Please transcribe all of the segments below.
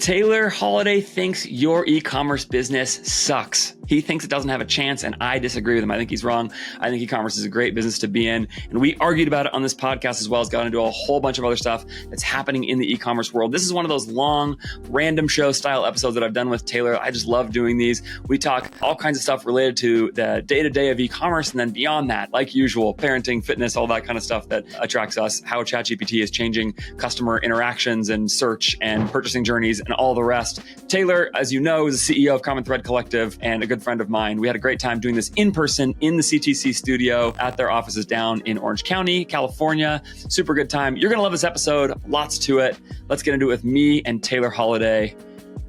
Taylor Holiday thinks your e-commerce business sucks. He thinks it doesn't have a chance, and I disagree with him. I think he's wrong. I think e-commerce is a great business to be in. And we argued about it on this podcast as well as got into a whole bunch of other stuff that's happening in the e-commerce world. This is one of those long, random show style episodes that I've done with Taylor. I just love doing these. We talk all kinds of stuff related to the day-to-day of e-commerce, and then beyond that, like usual, parenting, fitness, all that kind of stuff that attracts us, how ChatGPT is changing customer interactions and search and purchasing journeys and all the rest. Taylor, as you know, is the CEO of Common Thread Collective and a good friend of mine. We had a great time doing this in person in the CTC studio at their offices down in Orange County, California. Super good time. You're going to love this episode. Lots to it. Let's get into it with me and Taylor Holiday.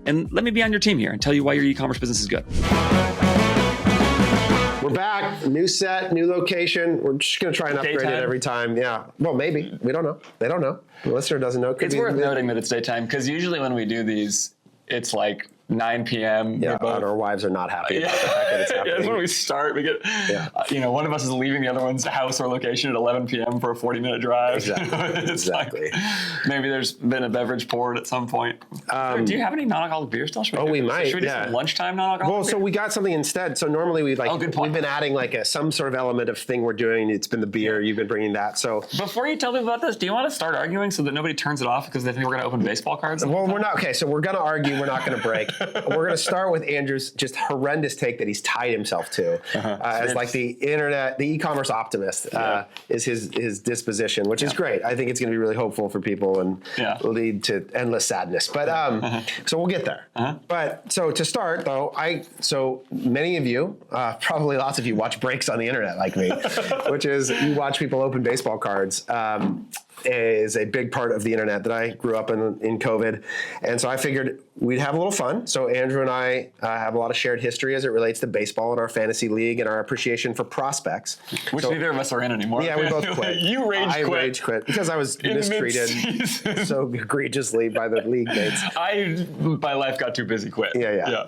And let me be on your team here and tell you why your e-commerce business is good. We're back. New set, new location. We're just going to try and upgrade Daytime. it every time. Yeah. Well, maybe. We don't know. They don't know. The listener doesn't know. It's worth noting that it's daytime because usually when we do these, it's like 9 p.m. Yeah, and our wives are not happy about the fact that it's happening. That's when we start. We get, one of us is leaving the other one's house or location at 11 p.m. for a 40-minute drive. Exactly. Exactly. Like, maybe there's been a beverage poured at some point. Do you have any non-alcoholic beer still? We might. Should we do some lunchtime non-alcoholic beer? So we got something instead. So normally we've been adding like some sort of element of thing we're doing. It's been the beer. You've been bringing that. So before you tell people about this, do you want to start arguing so that nobody turns it off because they think we're going to open baseball cards? Well, we're not. Okay, so we're going to argue. We're not going to break. We're going to start with Andrew's just horrendous take that he's tied himself to as like the e-commerce optimist is his disposition, which is great. I think it's going to be really hopeful for people and lead to endless sadness. But so we'll get there. But so to start though, so many of you, probably lots of you, watch breaks on the internet like me, which is you watch people open baseball cards. Is a big part of the internet that I grew up in COVID. And so I figured we'd have a little fun. So Andrew and I have a lot of shared history as it relates to baseball and our fantasy league and our appreciation for prospects. Which neither of us are in anymore. Yeah, we both quit. You I rage quit because I was mistreated so egregiously by the league mates. My life got too busy, quit. Yeah.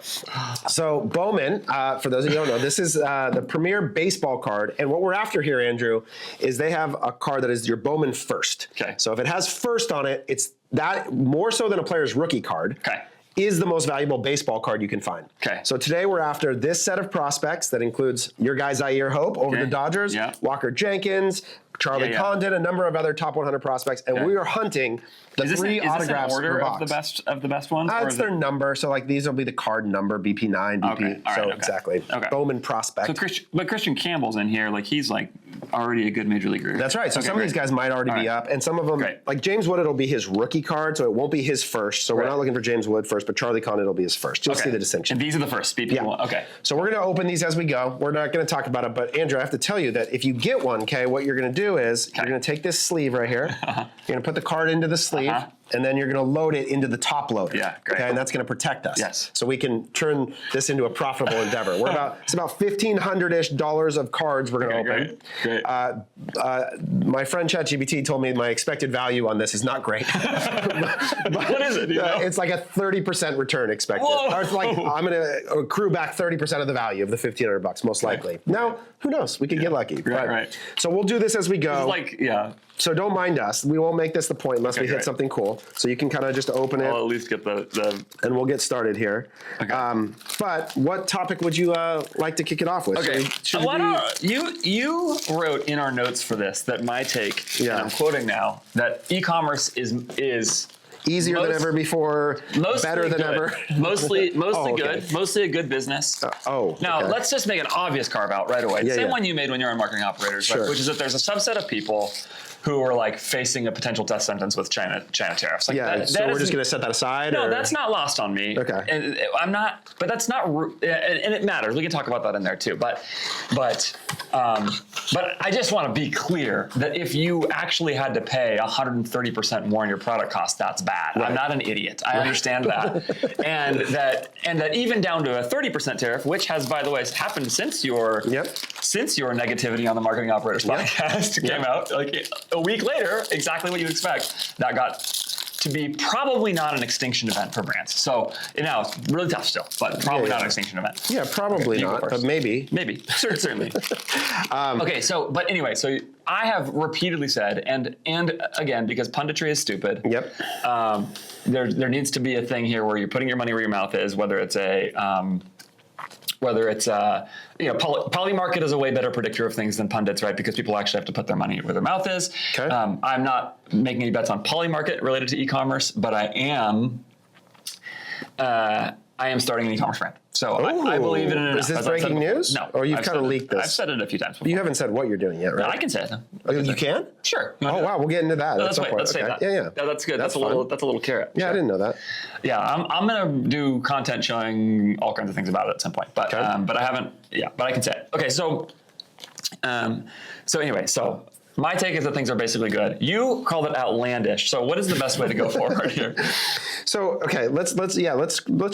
So Bowman, for those of you who don't know, this is the premier baseball card. And what we're after here, Andrew, is they have a card that is your Bowman First. Okay. So if it has first on it, it's that more so than a player's rookie card. Okay. Is the most valuable baseball card you can find. Okay. So today we're after this set of prospects that includes your guy Zaire Hope over the Dodgers, Walker Jenkins, Charlie Condon, a number of other top 100 prospects, and we are hunting the three autographs in order per box. of the best ones? It's their number. So like these will be the card number, BP9, BP. Okay. All right, exactly. Okay. Bowman prospect. So Christian Campbell's in here. Like he's like already a good major leaguer. That's right. So some of these guys might already be up, and some of them, like James Wood, it'll be his rookie card, so it won't be his first. So we're not looking for James Wood first, but Charlie Condon will be his first. You'll see the distinction. And these are the first BP1. Okay. So we're going to open these as we go. We're not going to talk about it, but Andrew, I have to tell you that if you get one, what you're going to do is you're going to take this sleeve right here. You're going to put the card into the sleeve. And then you're going to load it into the top loader. Yeah, great. Okay, and that's going to protect us. Yes. So we can turn this into a profitable endeavor. It's about $1,500-ish of cards we're going to open. Great. My friend ChatGPT told me my expected value on this is not great. What is it? It's like a 30% return expected. Whoa. Or it's like I'm going to accrue back 30% of the value of the $1,500 most likely. Now, who knows? We could get lucky. Right. So we'll do this as we go. So don't mind us. We won't make this the point unless we hit something cool. So you can kind of just open it. I'll at least get the... And we'll get started here. Okay. But what topic would you like to kick it off with? Okay. You wrote in our notes for this that my take, and I'm quoting now, that e-commerce is easier than ever before, better than ever. Mostly good. Mostly a good business. Now, let's just make an obvious carve out right away. Same one you made when you were in marketing operators, which is that there's a subset of people who are like facing a potential death sentence with China tariffs. Like so we're just going to set that aside? No, that's not lost on me. Okay. And I'm not, but that's not, and it matters. We can talk about that in there too. But I just want to be clear that if you actually had to pay 130% more in your product cost, that's bad. Right. I'm not an idiot. I understand that. and that even down to a 30% tariff, which has, by the way, happened since your negativity on the Marketing Operators podcast came out, like a week later, exactly what you expect. That got to be probably not an extinction event for brands. So now it's really tough still, but probably not an extinction event. Yeah, probably not, but maybe. Maybe, certainly. Okay, so, but anyway, so I have repeatedly said, and again, because punditry is stupid. Yep. There needs to be a thing here where you're putting your money where your mouth is, whether it's poly market is a way better predictor of things than pundits, right? Because people actually have to put their money where their mouth is. Okay. I'm not making any bets on poly market related to e-commerce, but I am starting an e-commerce brand. So I believe in it. Is this breaking news? No. Or you've kind of leaked this? I've said it a few times before. You haven't said what you're doing yet, right? No, I can say it. Oh, you can? Sure. Oh, wow. We'll get into that. No, let's say that. Yeah. No, that's good. That's a little carrot. Yeah, sure. I didn't know that. Yeah, I'm going to do content showing all kinds of things about it at some point. But but I haven't. Yeah, but I can say it. Okay, so anyway, my take is that things are basically good. You called it outlandish. So what is the best way to go forward here? So, okay, let's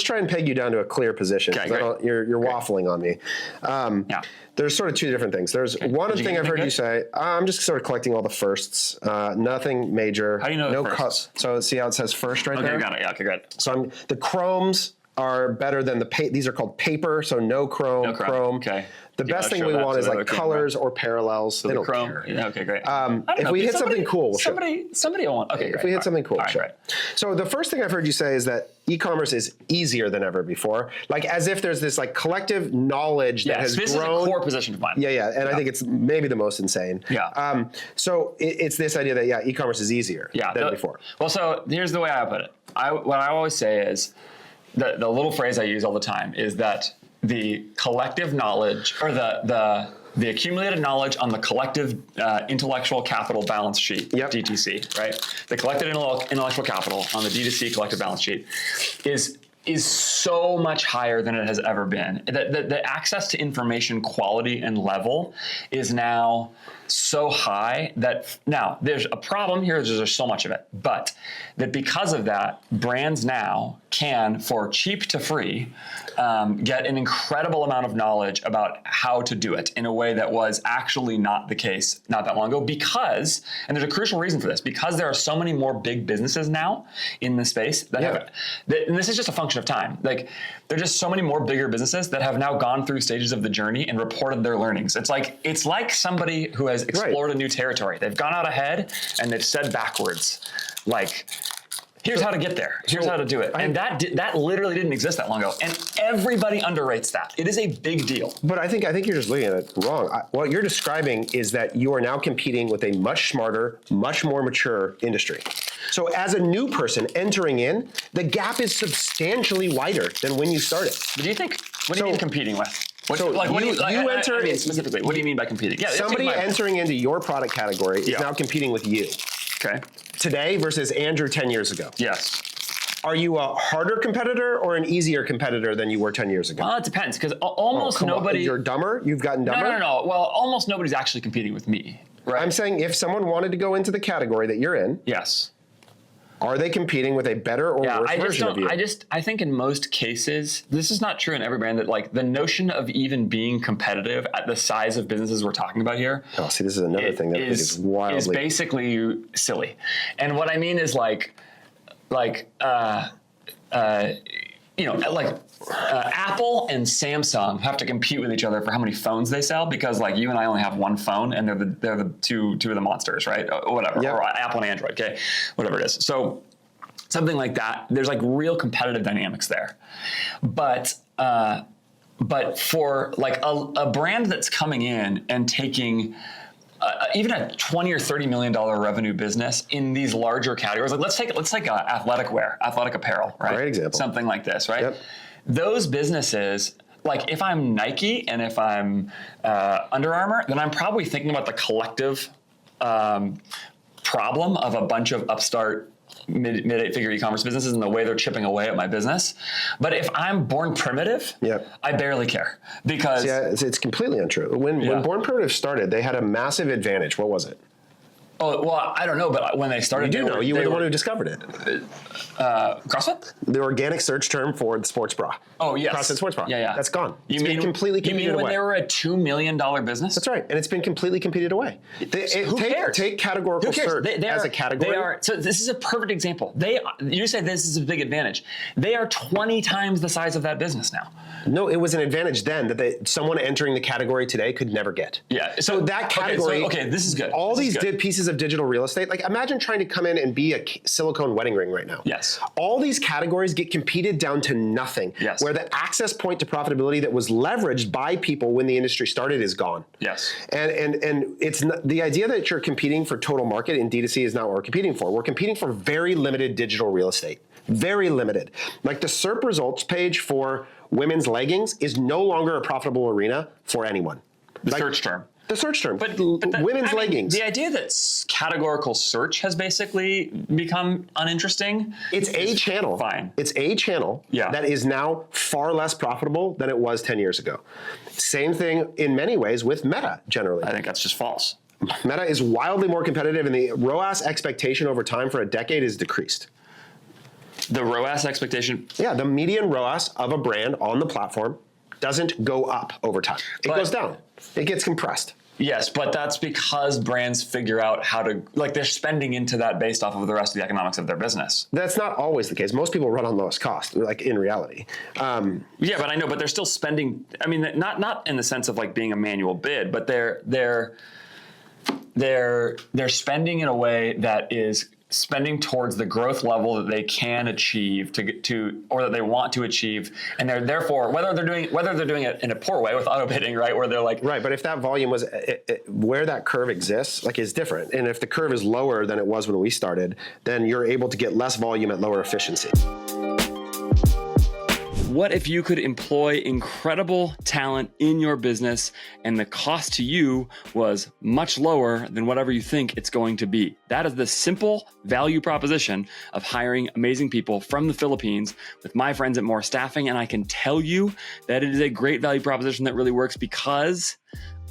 try and peg you down to a clear position. Okay, you're waffling on me. Yeah. There's sort of two different things. There's one thing I've heard you say. I'm just sort of collecting all the firsts. Nothing major. How do you know the firsts? So see how it says first right there? Okay, got it. Yeah, okay, good. So the Chromes are better than these are called paper, so no Chrome. No Chrome. Okay. The best thing we want is like colors or parallels. So they don't Chrome. care. Yeah, okay, great. If we hit something cool, somebody will want. Okay, great. If we hit something cool, sure. Right. So the first thing I've heard you say is that e-commerce is easier than ever before, like as if there's this like collective knowledge that has this grown. is a core position of mine. Yeah, and I think it's maybe the most insane. Yeah. So it's this idea that e-commerce is easier than before. Well, so here's the way I put it. What I always say is the little phrase I use all the time is that the collective knowledge or the accumulated knowledge on the collective intellectual capital balance sheet, DTC, right? The collected intellectual capital on the D2C collective balance sheet is so much higher than it has ever been. The access to information quality and level is now so high that now there's a problem here. There's so much of it, but that because of that, brands now can, for cheap to free, get an incredible amount of knowledge about how to do it in a way that was actually not the case not that long ago. Because, and there's a crucial reason for this, because there are so many more big businesses now in the space that have, and this is just a function of time. Like there are just so many more bigger businesses that have now gone through stages of the journey and reported their learnings. It's like somebody who has explored a new territory. They've gone out ahead and they've said backwards, like, here's how to get there. Here's how to do it. And that literally didn't exist that long ago. And everybody underrates that. It is a big deal. But I think you're just looking at it wrong. What you're describing is that you are now competing with a much smarter, much more mature industry. So as a new person entering in, the gap is substantially wider than when you started. What do you think? What do you mean competing with? Specifically, what do you mean by competing? Yeah, somebody entering into your product category is now competing with you. Okay. Today versus Andrew 10 years ago. Yes. Are you a harder competitor or an easier competitor than you were 10 years ago? Well, it depends, because almost nobody... You're dumber? You've gotten dumber? No. Well, almost nobody's actually competing with me, right? I'm saying if someone wanted to go into the category that you're in... Yes. Are they competing with a better or worse version of you? I think in most cases, this is not true in every brand, that like the notion of even being competitive at the size of businesses we're talking about here. Oh, see, this is another thing that is wildly... is basically silly. And what I mean is Apple and Samsung have to compete with each other for how many phones they sell, because like you and I only have one phone and they're the two of the monsters, right? Whatever. Or Apple and Android, okay? Whatever it is. So something like that, there's like real competitive dynamics there. But for like a brand that's coming in and taking even a $20 or $30 million revenue business in these larger categories, like let's take athletic wear, athletic apparel, right? Great example. Something like this, right? Yep. Those businesses, like if I'm Nike and if I'm Under Armour, then I'm probably thinking about the collective problem of a bunch of upstart mid eight-figure e-commerce businesses and the way they're chipping away at my business. But if I'm Born Primitive, I barely care, because it's completely untrue. When Born Primitive started, they had a massive advantage. What was it? Oh, well, I don't know, but when they started, You do know. You were the one who discovered it. CrossFit? The organic search term for the sports bra. Oh, yes. CrossFit sports bra. Yeah. That's gone. You mean completely competed away. You mean when they were a $2 million business? That's right. And it's been completely competed away. Who cares? Take categorical search as a category. So this is a perfect example. You say this is a big advantage. They are 20 times the size of that business now. No, it was an advantage then that someone entering the category today could never get. Yeah. So that category. Okay, this is good. All these pieces of digital real estate. Like imagine trying to come in and be a silicone wedding ring right now. Yes. All these categories get competed down to nothing. Yes. Where the access point to profitability that was leveraged by people when the industry started is gone. Yes. And it's not, the idea that you're competing for total market in D2C is not what we're competing for. We're competing for very limited digital real estate. Very limited. Like the SERP results page for women's leggings is no longer a profitable arena for anyone. The search term. The search term. But women's leggings. The idea that categorical search has basically become uninteresting. It's a channel. Fine. It's a channel that is now far less profitable than it was 10 years ago. Same thing in many ways with Meta generally. I think that's just false. Meta is wildly more competitive and the ROAS expectation over time for a decade is decreased. The ROAS expectation? Yeah, the median ROAS of a brand on the platform doesn't go up over time. It goes down. It gets compressed. Yes, but that's because brands figure out how to, like they're spending into that based off of the rest of the economics of their business. That's not always the case. Most people run on lowest cost, like in reality. Yeah, but I know, but they're still spending, I mean, not in the sense of like being a manual bid, but they're spending in a way that is spending towards the growth level that they can achieve or that they want to achieve, and they're therefore whether they're doing it in a poor way with auto bidding, right, where they're like right. But if that volume was where that curve exists, like is different, and if the curve is lower than it was when we started, then you're able to get less volume at lower efficiency. What if you could employ incredible talent in your business and the cost to you was much lower than whatever you think it's going to be? That is the simple value proposition of hiring amazing people from the Philippines with my friends at More Staffing. And I can tell you that it is a great value proposition that really works because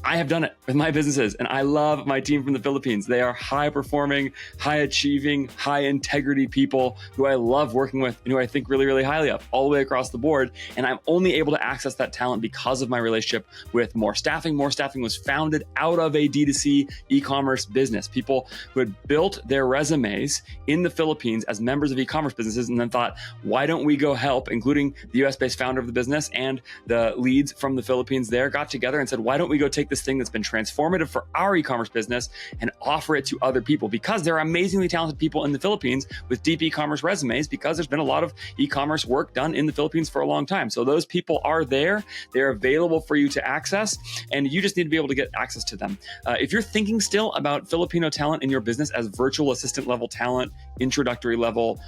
I have done it with my businesses and I love my team from the Philippines. They are high performing, high achieving, high integrity people who I love working with and who I think really, really highly of all the way across the board. And I'm only able to access that talent because of my relationship with More Staffing. More Staffing was founded out of a D2C e-commerce business. People who had built their resumes in the Philippines as members of e-commerce businesses and then thought, why don't we go help, including the US-based founder of the business and the leads from the Philippines there got together and said, why don't we go take this thing that's been transformative for our e-commerce business and offer it to other people, because there are amazingly talented people in the Philippines with deep e-commerce resumes, because there's been a lot of e-commerce work done in the Philippines for a long time. So those people are there, they're available for you to access, and you just need to be able to get access to them. If you're thinking still about Filipino talent in your business as virtual assistant level talent, introductory level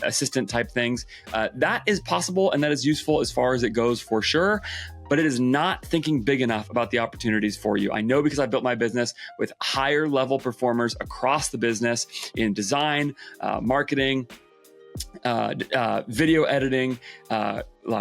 assistant type things, that is possible and that is useful as far as it goes for sure. But it is not thinking big enough about the opportunities for you. I know because I built my business with higher level performers across the business in design, marketing, video editing,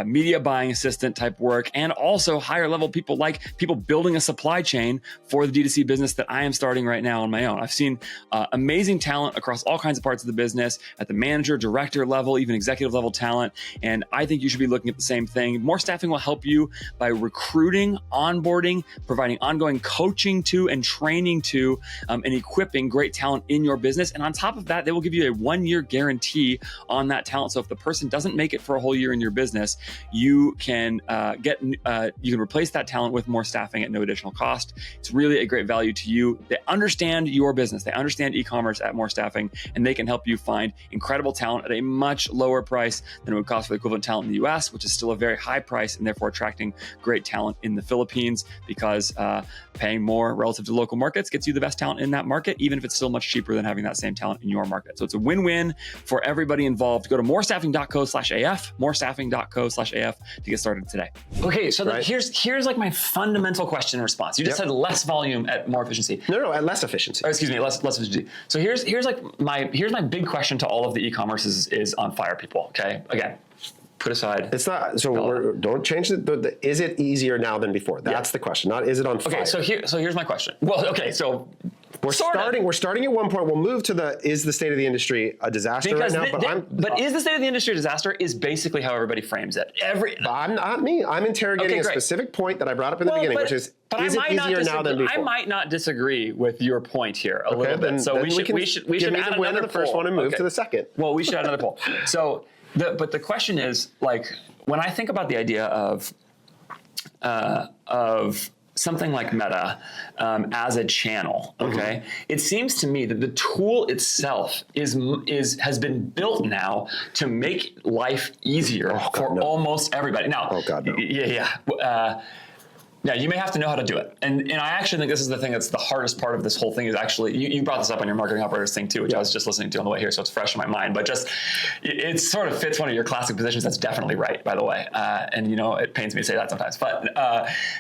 media buying assistant type work, and also higher level people like people building a supply chain for the D2C business that I am starting right now on my own. I've seen amazing talent across all kinds of parts of the business at the manager, director level, even executive level talent. And I think you should be looking at the same thing. More Staffing will help you by recruiting, onboarding, providing ongoing coaching to and training to and equipping great talent in your business. And on top of that, they will give you a 1-year guarantee on that talent. So if the person doesn't make it for a whole year in your business, you can replace that talent with More Staffing at no additional cost. It's really a great value to you. They understand your business. They understand e-commerce at More Staffing, and they can help you find incredible talent at a much lower price than it would cost for the equivalent talent in the US, which is still a very high price and therefore attracting great talent in the Philippines, because paying more relative to local markets gets you the best talent in that market, even if it's still much cheaper than having that same talent in your market. So it's a win-win for everybody involved. Go to morestaffing.co/AF, morestaffing.co/AF to get started today. Okay, so here's like my fundamental question and response. You just said less volume at more efficiency. No, at less efficiency. Or excuse me, less efficiency. So here's my big question to all of the e-commerce is on fire people. Okay, again, put aside. It's not. So don't change the. Is it easier now than before? That's the question. Not is it on fire. Okay, so here's my question. Well, okay, so We're starting at one point. We'll move to is the state of the industry a disaster right now? But is the state of the industry a disaster is basically how everybody frames it. But I'm not me. I'm interrogating a specific point that I brought up in the beginning, which is it easier now than before? I might not disagree with your point here a little bit. So we should add another the first one and move to the second. Well, we should add another poll. So, but the question is, like, when I think about the idea of something like Meta as a channel, okay, it seems to me that the tool itself has been built now to make life easier for almost everybody. Now, yeah, you may have to know how to do it. And I actually think this is the thing that's the hardest part of this whole thing is actually, you brought this up on your marketing operators thing too, which I was just listening to on the way here, so it's fresh in my mind. But just, it sort of fits one of your classic positions that's definitely right, by the way. And it pains me to say that sometimes. But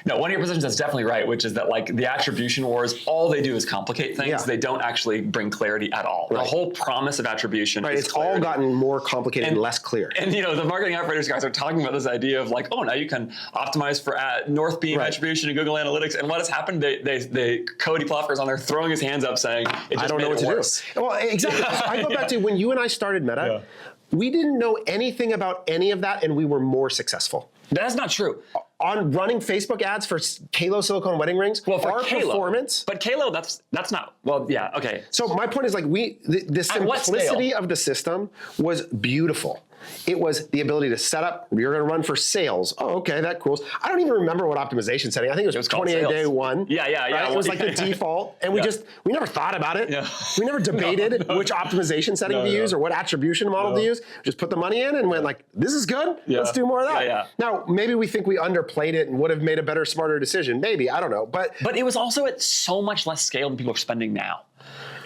no, one of your positions that's definitely right, which is that like the attribution wars, all they do is complicate things. Yeah. They don't actually bring clarity at all. Right. The whole promise of attribution is it's clarity. All gotten more complicated and less clear. And the marketing operators guys are talking about this idea of like, oh, now you can optimize for North Beam attribution and Google Analytics. And what has happened? Cody Plofker's on there throwing his hands up saying, it just I don't know what to do. Well, exactly. I go back to when you and I started Meta, we didn't know anything about any of that, and we were more successful. That's not true. On running Facebook ads for Kalo silicone wedding rings, well, for our performance. But Kalo, that's not, well, yeah, okay. So my point is like the simplicity of the system was beautiful. It was the ability to set up, you're going to run for sales. Oh, okay, that's cool. I don't even remember what optimization setting. I think it was 28 day one. Yeah. Right? It was like the default. And we never thought about it. Yeah. We never debated which optimization setting to use or what attribution model to use. Just put the money in and went like, this is good. Yeah. Let's do more of that. Yeah. Now, maybe we think we underplayed it and would have made a better, smarter decision. Maybe, I don't know. But it was also at so much less scale than people are spending now.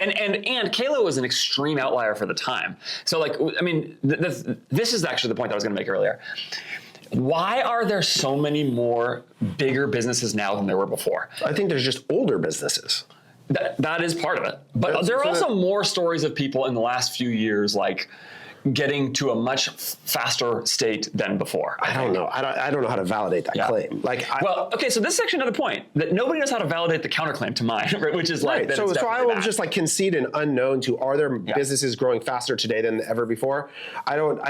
And Kalo was an extreme outlier for the time. So like, I mean, this is actually the point that I was going to make earlier. Why are there so many more bigger businesses now than there were before? I think there's just older businesses. That is part of it. But there are also more stories of people in the last few years, like getting to a much faster state than before. I don't know. I don't know how to validate that claim. So this is actually another point that nobody knows how to validate the counterclaim to mine, right? Which is like, so I will just like concede an unknown to, are there businesses growing faster today than ever before? I don't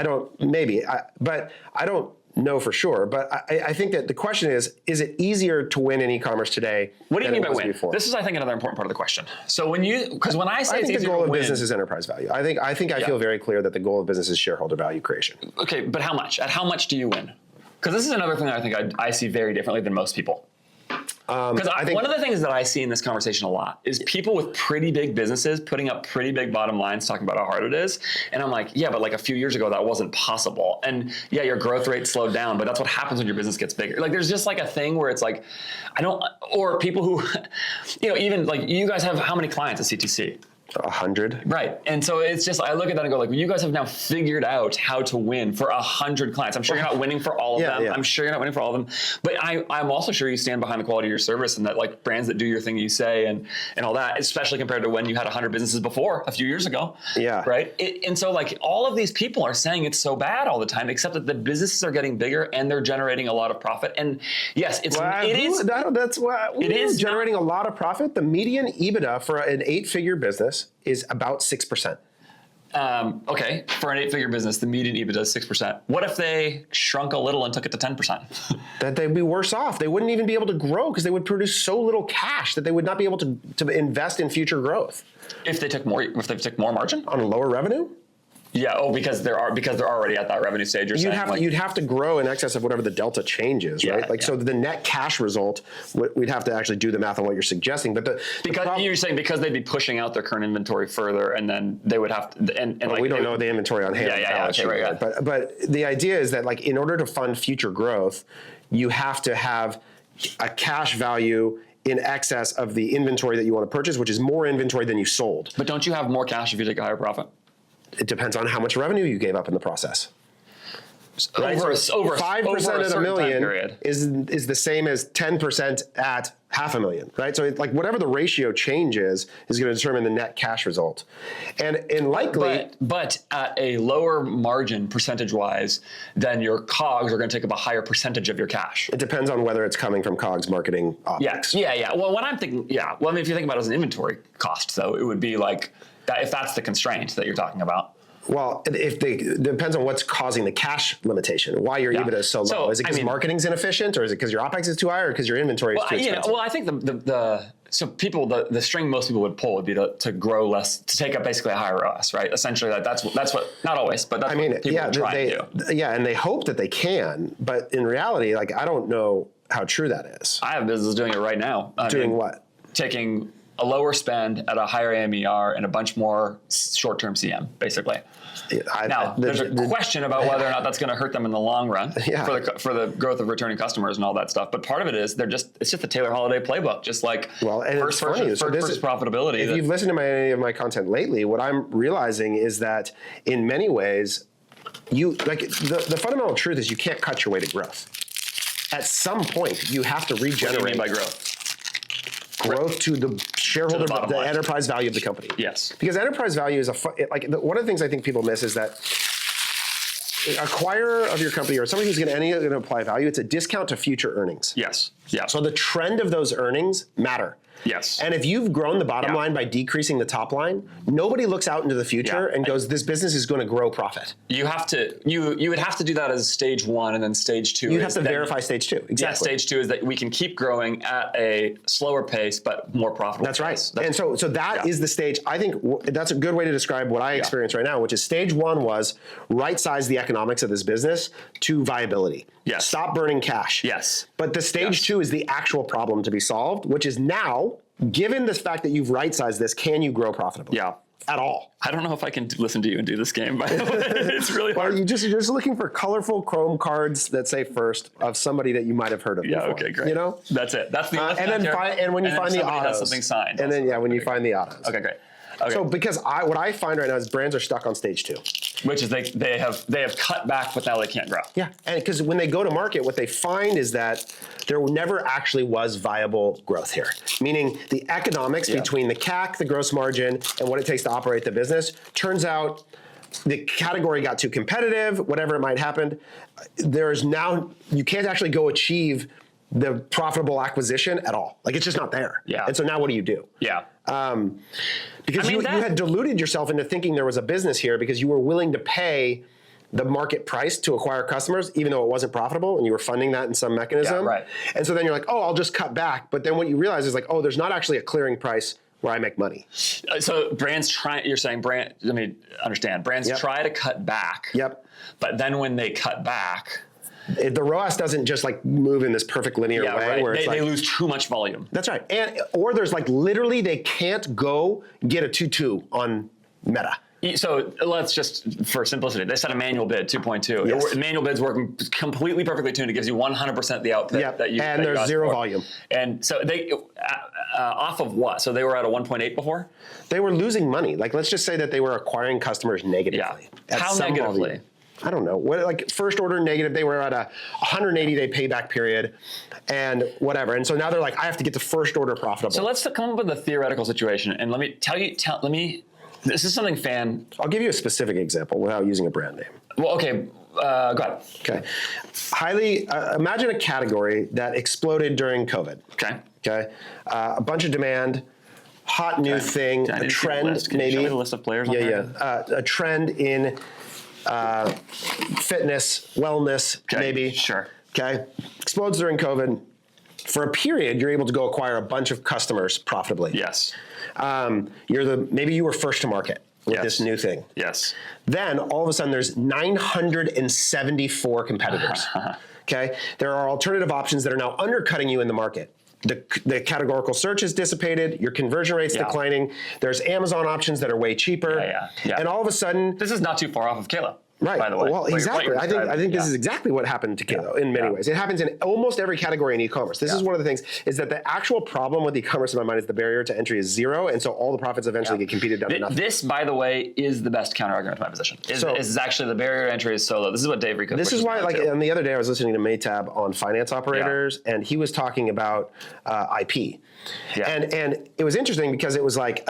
know for sure, but I think that the question is it easier to win in e-commerce today? What do you mean by win? Before? This is, I think, another important part of the question. So when I say I think it's the goal of business is enterprise value. I feel very clear that the goal of business is shareholder value creation. Okay, but how much? At how much do you win? Because this is another thing that I think I see very differently than most people. Because one of the things that I see in this conversation a lot is people with pretty big businesses putting up pretty big bottom lines talking about how hard it is. And I'm like, yeah, but like a few years ago, that wasn't possible. And yeah, your growth rate slowed down, but that's what happens when your business gets bigger. Like there's just like a thing where it's like, or people who, even like you guys have how many clients at CTC? 100. Right. And so it's just, I look at that and go like, well, you guys have now figured out how to win for 100 clients. I'm sure you're not winning for all of them. Yeah. I'm sure you're not winning for all of them. But I'm also sure you stand behind the quality of your service and that like brands that do your thing you say and all that, especially compared to when you had 100 businesses before a few years ago. Yeah. Right. And so like all of these people are saying it's so bad all the time, except that the businesses are getting bigger and they're generating a lot of profit. And yes, it is generating a lot of profit. The median EBITDA for an 8-figure business is about 6%. Okay, for an 8-figure business, the median EBITDA is 6%. What if they shrunk a little and took it to 10%? That they'd be worse off. They wouldn't even be able to grow because they would produce so little cash that they would not be able to invest in future growth. If they took more margin on a lower revenue. Yeah. Oh, because they're already at that revenue stage. You'd have to grow in excess of whatever the delta change is, right? So the net cash result, we'd have to actually do the math on what you're suggesting. But you're saying because they'd be pushing out their current inventory further, and then they would have to. We don't know the inventory on hand. Right. But the idea is that like in order to fund future growth, you have to have a cash value in excess of the inventory that you want to purchase, which is more inventory than you sold. But don't you have more cash if you take a higher profit? It depends on how much revenue you gave up in the process. Right? Over So 5% at a million is the same as 10% at $500,000, right? So like whatever the ratio change is going to determine the net cash result. And likely... But at a lower margin percentage-wise, then your COGS are going to take up a higher percentage of your cash. It depends on whether it's coming from COGS, marketing, OpEx. Yeah. Well, when I'm thinking, well, I mean, if you think about it as an inventory cost, though, it would be like, that, if that's the constraint that you're talking about. Well, it depends on what's causing the cash limitation. Why your EBITDA is so low? Is it because marketing's inefficient, or is it because your OpEx is too high, or because your inventory is too expensive? I think the string most people would pull would be to grow less, to take up basically a higher ROAS, right? Essentially, that's what, not always, but that's what people try to do. Yeah, and they hope that they can, but in reality, like, I don't know how true that is. I have business doing it right now. Doing what? Taking a lower spend at a higher AMER and a bunch more short-term CM, basically. Now, there's a question about whether or not that's going to hurt them in the long run for the growth of returning customers and all that stuff. But part of it is it's just the Taylor Holiday playbook, just like first profitability. If you've listened to any of my content lately, what I'm realizing is that in many ways, the fundamental truth is you can't cut your way to growth. At some point, you have to regenerate. What do you mean by growth? Growth to the shareholder, the enterprise value of the company. Yes. Because enterprise value is one of the things I think people miss is that acquirer of your company or somebody who's going to apply value, it's a discount to future earnings. Yes. Yeah. So the trend of those earnings matter. Yes. And if you've grown the bottom line by decreasing the top line, nobody looks out into the future and goes, this business is going to grow profit. You have to, you would have to do that as stage one, and then stage two. You have to verify stage two. Exactly. Yeah, stage two is that we can keep growing at a slower pace, but more profitable. That's right. And so that is the stage. I think that's a good way to describe what I experience right now, which is stage one was right size the economics of this business to viability. Yes. Stop burning cash. Yes. But the stage two is the actual problem to be solved, which is now, given this fact that you've right-sized this, can you grow profitably? Yeah. At all. I don't know if I can listen to you and do this game, by the way. It's really hard. You're just looking for colorful Chrome cards that say first of somebody that you might have heard of before. Okay, great. You know? That's it. That's the and when you find the autos. Has something signed. And then, when you find the autos. Okay, great. Okay. So because what I find right now is brands are stuck on stage two. Which is they have cut back, but now they can't grow. Yeah, and because when they go to market, what they find is that there never actually was viable growth here. Meaning the economics between the CAC, the gross margin, and what it takes to operate the business, turns out the category got too competitive, whatever it might happen. There's now, you can't actually go achieve the profitable acquisition at all. Like, it's just not there. Yeah. And so now what do you do? Yeah. Because you had deluded yourself into thinking there was a business here because you were willing to pay the market price to acquire customers, even though it wasn't profitable, and you were funding that in some mechanism. Yeah, right. And so then you're like, oh, I'll just cut back. But then what you realize is like, oh, there's not actually a clearing price where I make money. So brands let me understand. Brands try to cut back. Yep. But then when they cut back, the ROAS doesn't just like move in this perfect linear way where they lose too much volume. That's right. Or there's like literally they can't go get a 2.2 on Meta. So let's just, for simplicity, they set a manual bid 2.2. Yes. Manual bid's working completely perfectly tuned. It gives you 100% the output that you. And there's zero volume. And so they off of what? So they were at a 1.8 before. They were losing money. Like, let's just say that they were acquiring customers negatively. Yeah. How negatively? Volume. I don't know. Like first order negative, they were at a 180-day payback period and whatever. And so now they're like, I have to get to first order profitable. So let's come up with a theoretical situation. And let me this is something I'll give you a specific example without using a brand name. Well, okay. Go ahead. Okay. Imagine a category that exploded during COVID. Okay. A bunch of demand, hot new thing, a trend Can maybe. You show me the list of players on there? A trend in fitness, wellness, maybe. Sure. Okay. Explodes during COVID. For a period, you're able to go acquire a bunch of customers profitably. Yes. Maybe you were first to market with this new thing. Yes. Then all of a sudden there's 974 competitors. Okay. There are alternative options that are now undercutting you in the market. The categorical search is dissipated, your conversion rate's declining, there's Amazon options that are way cheaper. And all of a sudden... This is not too far off of Caleb. Right. By the way. Well, exactly. I think this is exactly what happened to Kilo in many ways. It happens in almost every category in e-commerce. This is one of the things is that the actual problem with e-commerce in my mind is the barrier to entry is zero, and so all the profits eventually get competed down to nothing. This, by the way, is the best counter argument to my position. Is actually the barrier to entry is so low. This is what Dave Rico. This is why, like, on the other day, I was listening to Maytab on finance operators, and he was talking about IP, and it was interesting because it was like.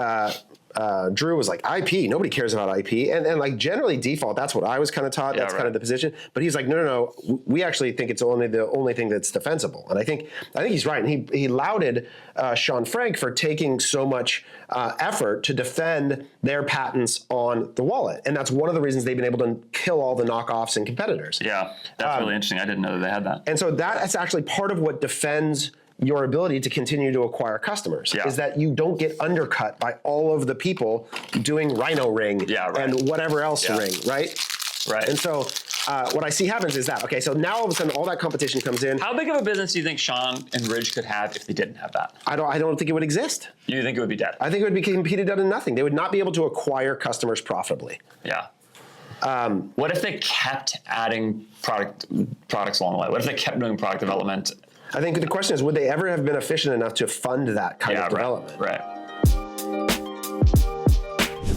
Drew was like, IP, nobody cares about IP. And like generally default, that's what I was kind of taught. That's kind of the position. But he's like, no. We actually think it's only the only thing that's defensible. And I think he's right. And he lauded Sean Frank for taking so much effort to defend their patents on the wallet. And that's one of the reasons they've been able to kill all the knockoffs and competitors. Yeah, that's really interesting. I didn't know that they had that. And so that's actually part of what defends your ability to continue to acquire customers is that you don't get undercut by all of the people doing Rhino Ring and whatever else Ring, right? Right. And so what I see happens is that, okay, so now all of a sudden all that competition comes in. How big of a business do you think Sean and Ridge could have if they didn't have that? I don't think it would exist. You think it would be dead? I think it would be competed out of nothing. They would not be able to acquire customers profitably. Yeah. What if they kept adding products along the way? What if they kept doing product development? I think the question is, would they ever have been efficient enough to fund that kind of development? Right.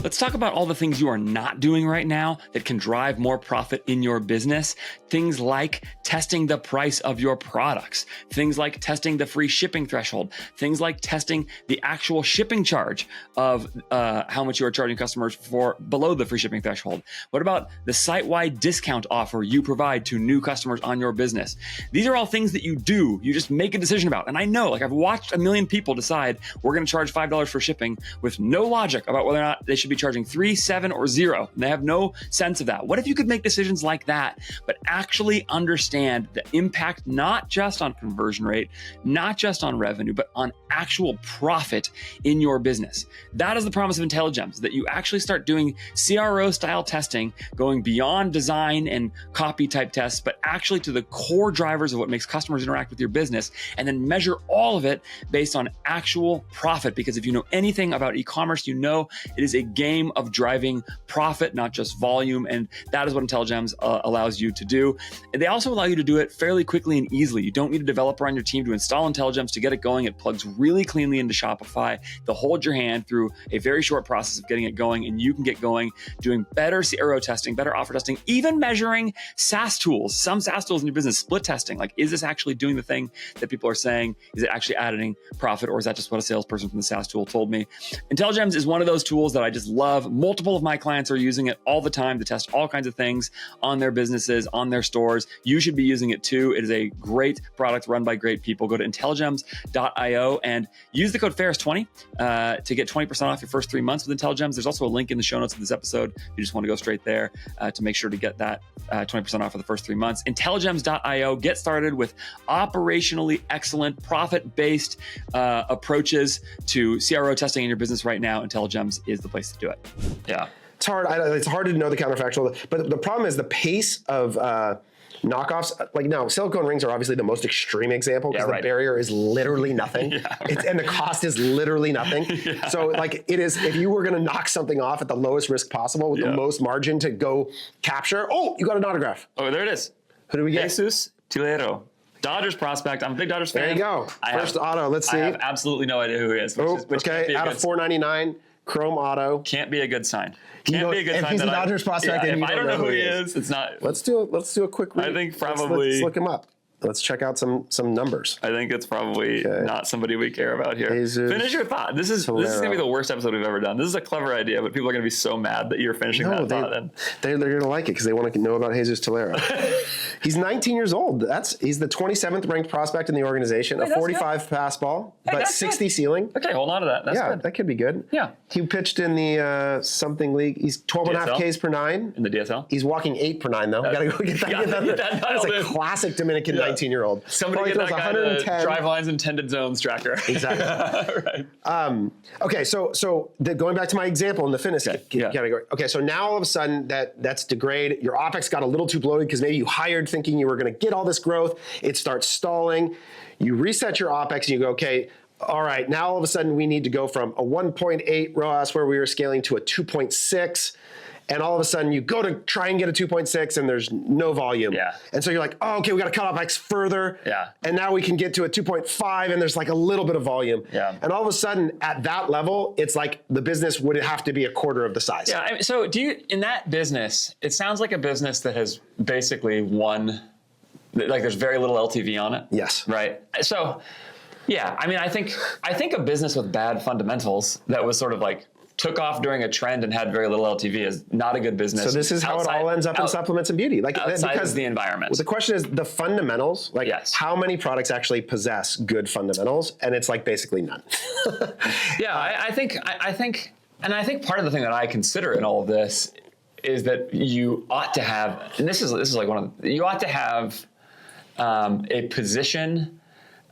Let's talk about all the things you are not doing right now that can drive more profit in your business. Things like testing the price of your products. Things like testing the free shipping threshold. Things like testing the actual shipping charge of how much you are charging customers for below the free shipping threshold. What about the site-wide discount offer you provide to new customers on your business? These are all things that you do. You just make a decision about. And I know, like I've watched a million people decide we're going to charge $5 for shipping with no logic about whether or not they should be charging 3, 7, or 0. And they have no sense of that. What if you could make decisions like that, but actually understand the impact, not just on conversion rate, not just on revenue, but on actual profit in your business? That is the promise of INTELLIGEMS, that you actually start doing CRO style testing, going beyond design and copy type tests, but actually to the core drivers of what makes customers interact with your business, and then measure all of it based on actual profit. Because if you know anything about e-commerce, you know it is a game of driving profit, not just volume. And that is what INTELLIGEMS allows you to do. And they also allow you to do it fairly quickly and easily. You don't need a developer on your team to install INTELLIGEMS to get it going. It plugs really cleanly into Shopify. They'll hold your hand through a very short process of getting it going, and you can get going doing better CRO testing, better offer testing, even measuring SaaS tools. Some SaaS tools in your business, split testing. Like, is this actually doing the thing that people are saying? Is it actually adding profit, or is that just what a salesperson from the SaaS tool told me? INTELLIGEMS is one of those tools that I just love. Multiple of my clients are using it all the time to test all kinds of things on their businesses, on their stores. You should be using it too. It is a great product run by great people. Go to intelligems.io and use the code Ferris20 to get 20% off your first 3 months with INTELLIGEMS. There's also a link in the show notes of this episode. You just want to go straight there to make sure to get that 20% off for the first 3 months. Intelligems.io. Get started with operationally excellent, profit-based approaches to CRO testing in your business right now. INTELLIGEMS is the place to do it. Yeah. It's hard. It's hard to know the counterfactual, but the problem is the pace of knockoffs. Like now, silicone rings are obviously the most extreme example because the barrier is literally nothing, and the cost is literally nothing. So like it is, if you were going to knock something off at the lowest risk possible with the most margin to go capture, oh, you got an autograph. Oh, there it is. Who do we get? Jesus Tilero. Dodgers prospect. I'm a big Dodgers fan. There you go. First auto. Let's see. I have absolutely no idea who he is. Which okay, out of 499. Chrome auto. Can't be a good sign. Can't be a good sign. If he's a Dodgers prospect, and if I don't know who he is, it's not. Let's do a quick read. I think probably. Let's look him up. Let's check out some numbers. I think it's probably not somebody we care about here. Jesus Finish your thought. This is going to be the worst episode we've ever done. This is a clever idea, but people are going to be so mad that you're finishing that thought. They're going to like it because they want to know about Jesus Tolero. He's 19 years old. He's the 27th ranked prospect in the organization. A 45 pass ball, but 60 ceiling. Okay, hold on to that. That's good. That could be good. Yeah. He pitched in the something league. He's 12.5 Ks per 9 in the DSL. He's walking 8 per 9 though. Got to go get that. That's a classic Dominican 19-year-old. Somebody get that guy the drive lines intended zones tracker. Exactly. Right. Okay, so going back to my example in the fitness category. Okay, so now all of a sudden that's degrade. Your OpEx got a little too bloated because maybe you hired thinking you were going to get all this growth. It starts stalling. You reset your OpEx and you go, okay, all right, now all of a sudden we need to go from a 1.8 ROAS where we were scaling to a 2.6. and all of a sudden you go to try and get a 2.6 and there's no volume. Yeah. And so you're like, oh, okay, we got to cut off X further. Yeah. And now we can get to a 2.5 and there's like a little bit of volume. Yeah. And all of a sudden at that level, it's like the business would have to be a quarter of the size. Yeah. I mean, so in that business, it sounds like a business that has basically won, like there's very little LTV on it. Yes. Right. So, yeah, I mean, I think a business with bad fundamentals that was sort of like took off during a trend and had very little LTV is not a good business. So this is how it all ends up in supplements and beauty. Like outside because of the environment. Well, the question is the fundamentals, like how many products actually possess good fundamentals? And it's like basically none. Yeah, I think part of the thing that I consider in all of this is that you ought to have, and this is like you ought to have a position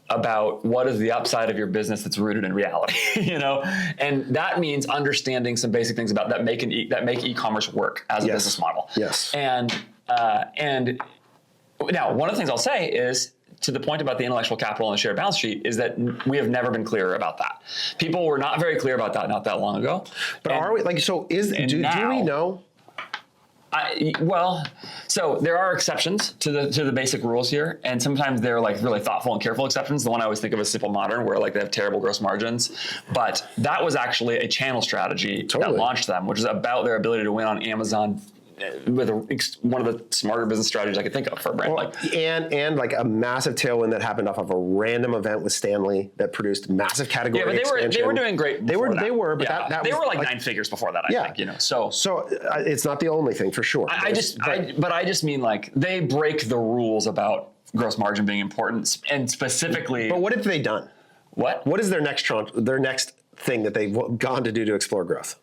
about what is the upside of your business that's rooted in reality, and that means understanding some basic things about that make e-commerce work as a business model. Yes. And now one of the things I'll say is, to the point about the intellectual capital and the shared balance sheet, is that we have never been clearer about that. People were not very clear about that not that long ago. But are we do we know? So there are exceptions to the basic rules here, and sometimes they're like really thoughtful and careful exceptions. The one I always think of is Simple Modern, where like they have terrible gross margins, but that was actually a channel strategy that launched them, which is about their ability to win on Amazon with one of the smarter business strategies I could think of for a brand. And like a massive tailwind that happened off of a random event with Stanley that produced massive category expansion. They were doing great. They were, but yeah. that they was were like 9 figures before that. I think. So it's not the only thing for sure. I just mean like they break the rules about gross margin being important, and specifically. But what have they done? What is their next thing that they've gone to do to explore growth?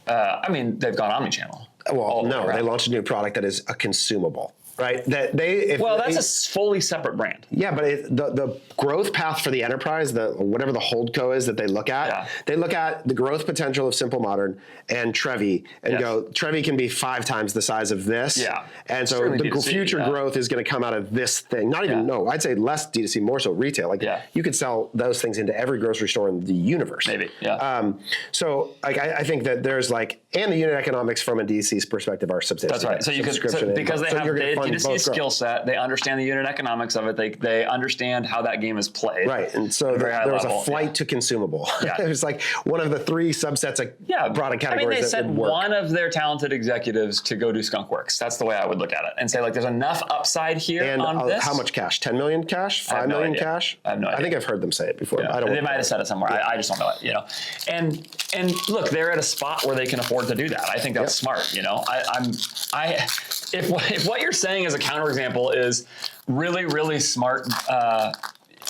I mean, they've gone omnichannel. Well, no, they launched a new product that is a consumable, right? That's a fully separate brand. Yeah, but the growth path for the enterprise, whatever the holdco is that they look at, they look at the growth potential of Simple Modern and Trevi and go, Trevi can be 5 times the size of this. Yeah. And so certainly the future growth is going to come out of this thing. Not even, I'd say less D2C, more so retail. Like you could sell those things into every grocery store in the universe. Maybe, so like, I think that there's and the unit economics from a D2C perspective are substantial. That's right. So because they have the D2C skill set, they understand the unit economics of it. They understand how that game is played. Right. And so there was a flight to consumable. Yeah. It was like one of the 3 subsets of product categories. I mean, they sent one of their talented executives to go do skunkworks. That's the way I would look at it and say, like, there's enough upside here on this. How much cash? 10 million cash? 5 million cash? I have no idea. I think I've heard them say it before. Yeah. They might have said it somewhere. I just don't know it. And look, they're at a spot where they can afford to do that. I think that's smart. If what you're saying as a counterexample is really, really smart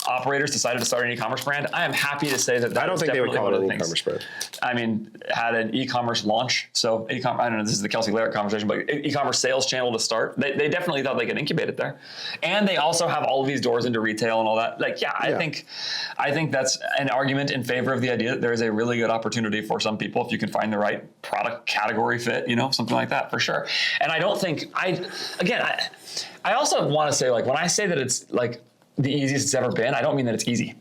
operators decided to start an e-commerce brand, I am happy to say that I don't think they would call it an e-commerce brand. I mean, had an e-commerce launch. So I don't know, this is the Kelsey Larrick conversation, but e-commerce sales channel to start. They definitely thought they could incubate it there. And they also have all of these doors into retail and all that. I think that's an argument in favor of the idea that there is a really good opportunity for some people if you can find the right product category fit, something like that for sure. And I don't think I also want to say, like, when I say that it's like the easiest it's ever been, I don't mean that it's easy.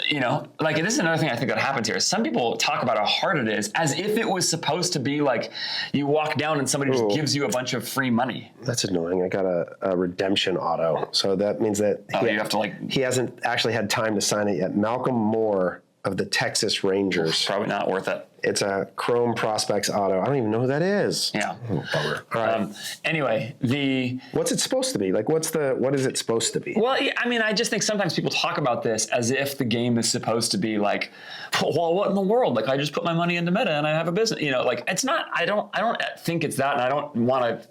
This is another thing I think that happens here. Some people talk about how hard it is as if it was supposed to be like you walk down and somebody just gives you a bunch of free money. That's annoying. I got a redemption auto. So that means that he hasn't actually had time to sign it yet. Malcolm Moore of the Texas Rangers. Probably not worth it. It's a Chrome Prospects auto. I don't even know who that is. Yeah. Oh, bummer. All right. Anyway, what's it supposed to be? Like, what is it supposed to be? Well, I mean, I just think sometimes people talk about this as if the game is supposed to be like, well, what in the world? Like, I just put my money into Meta and I have a business. It's not. I don't think it's that, and I don't want to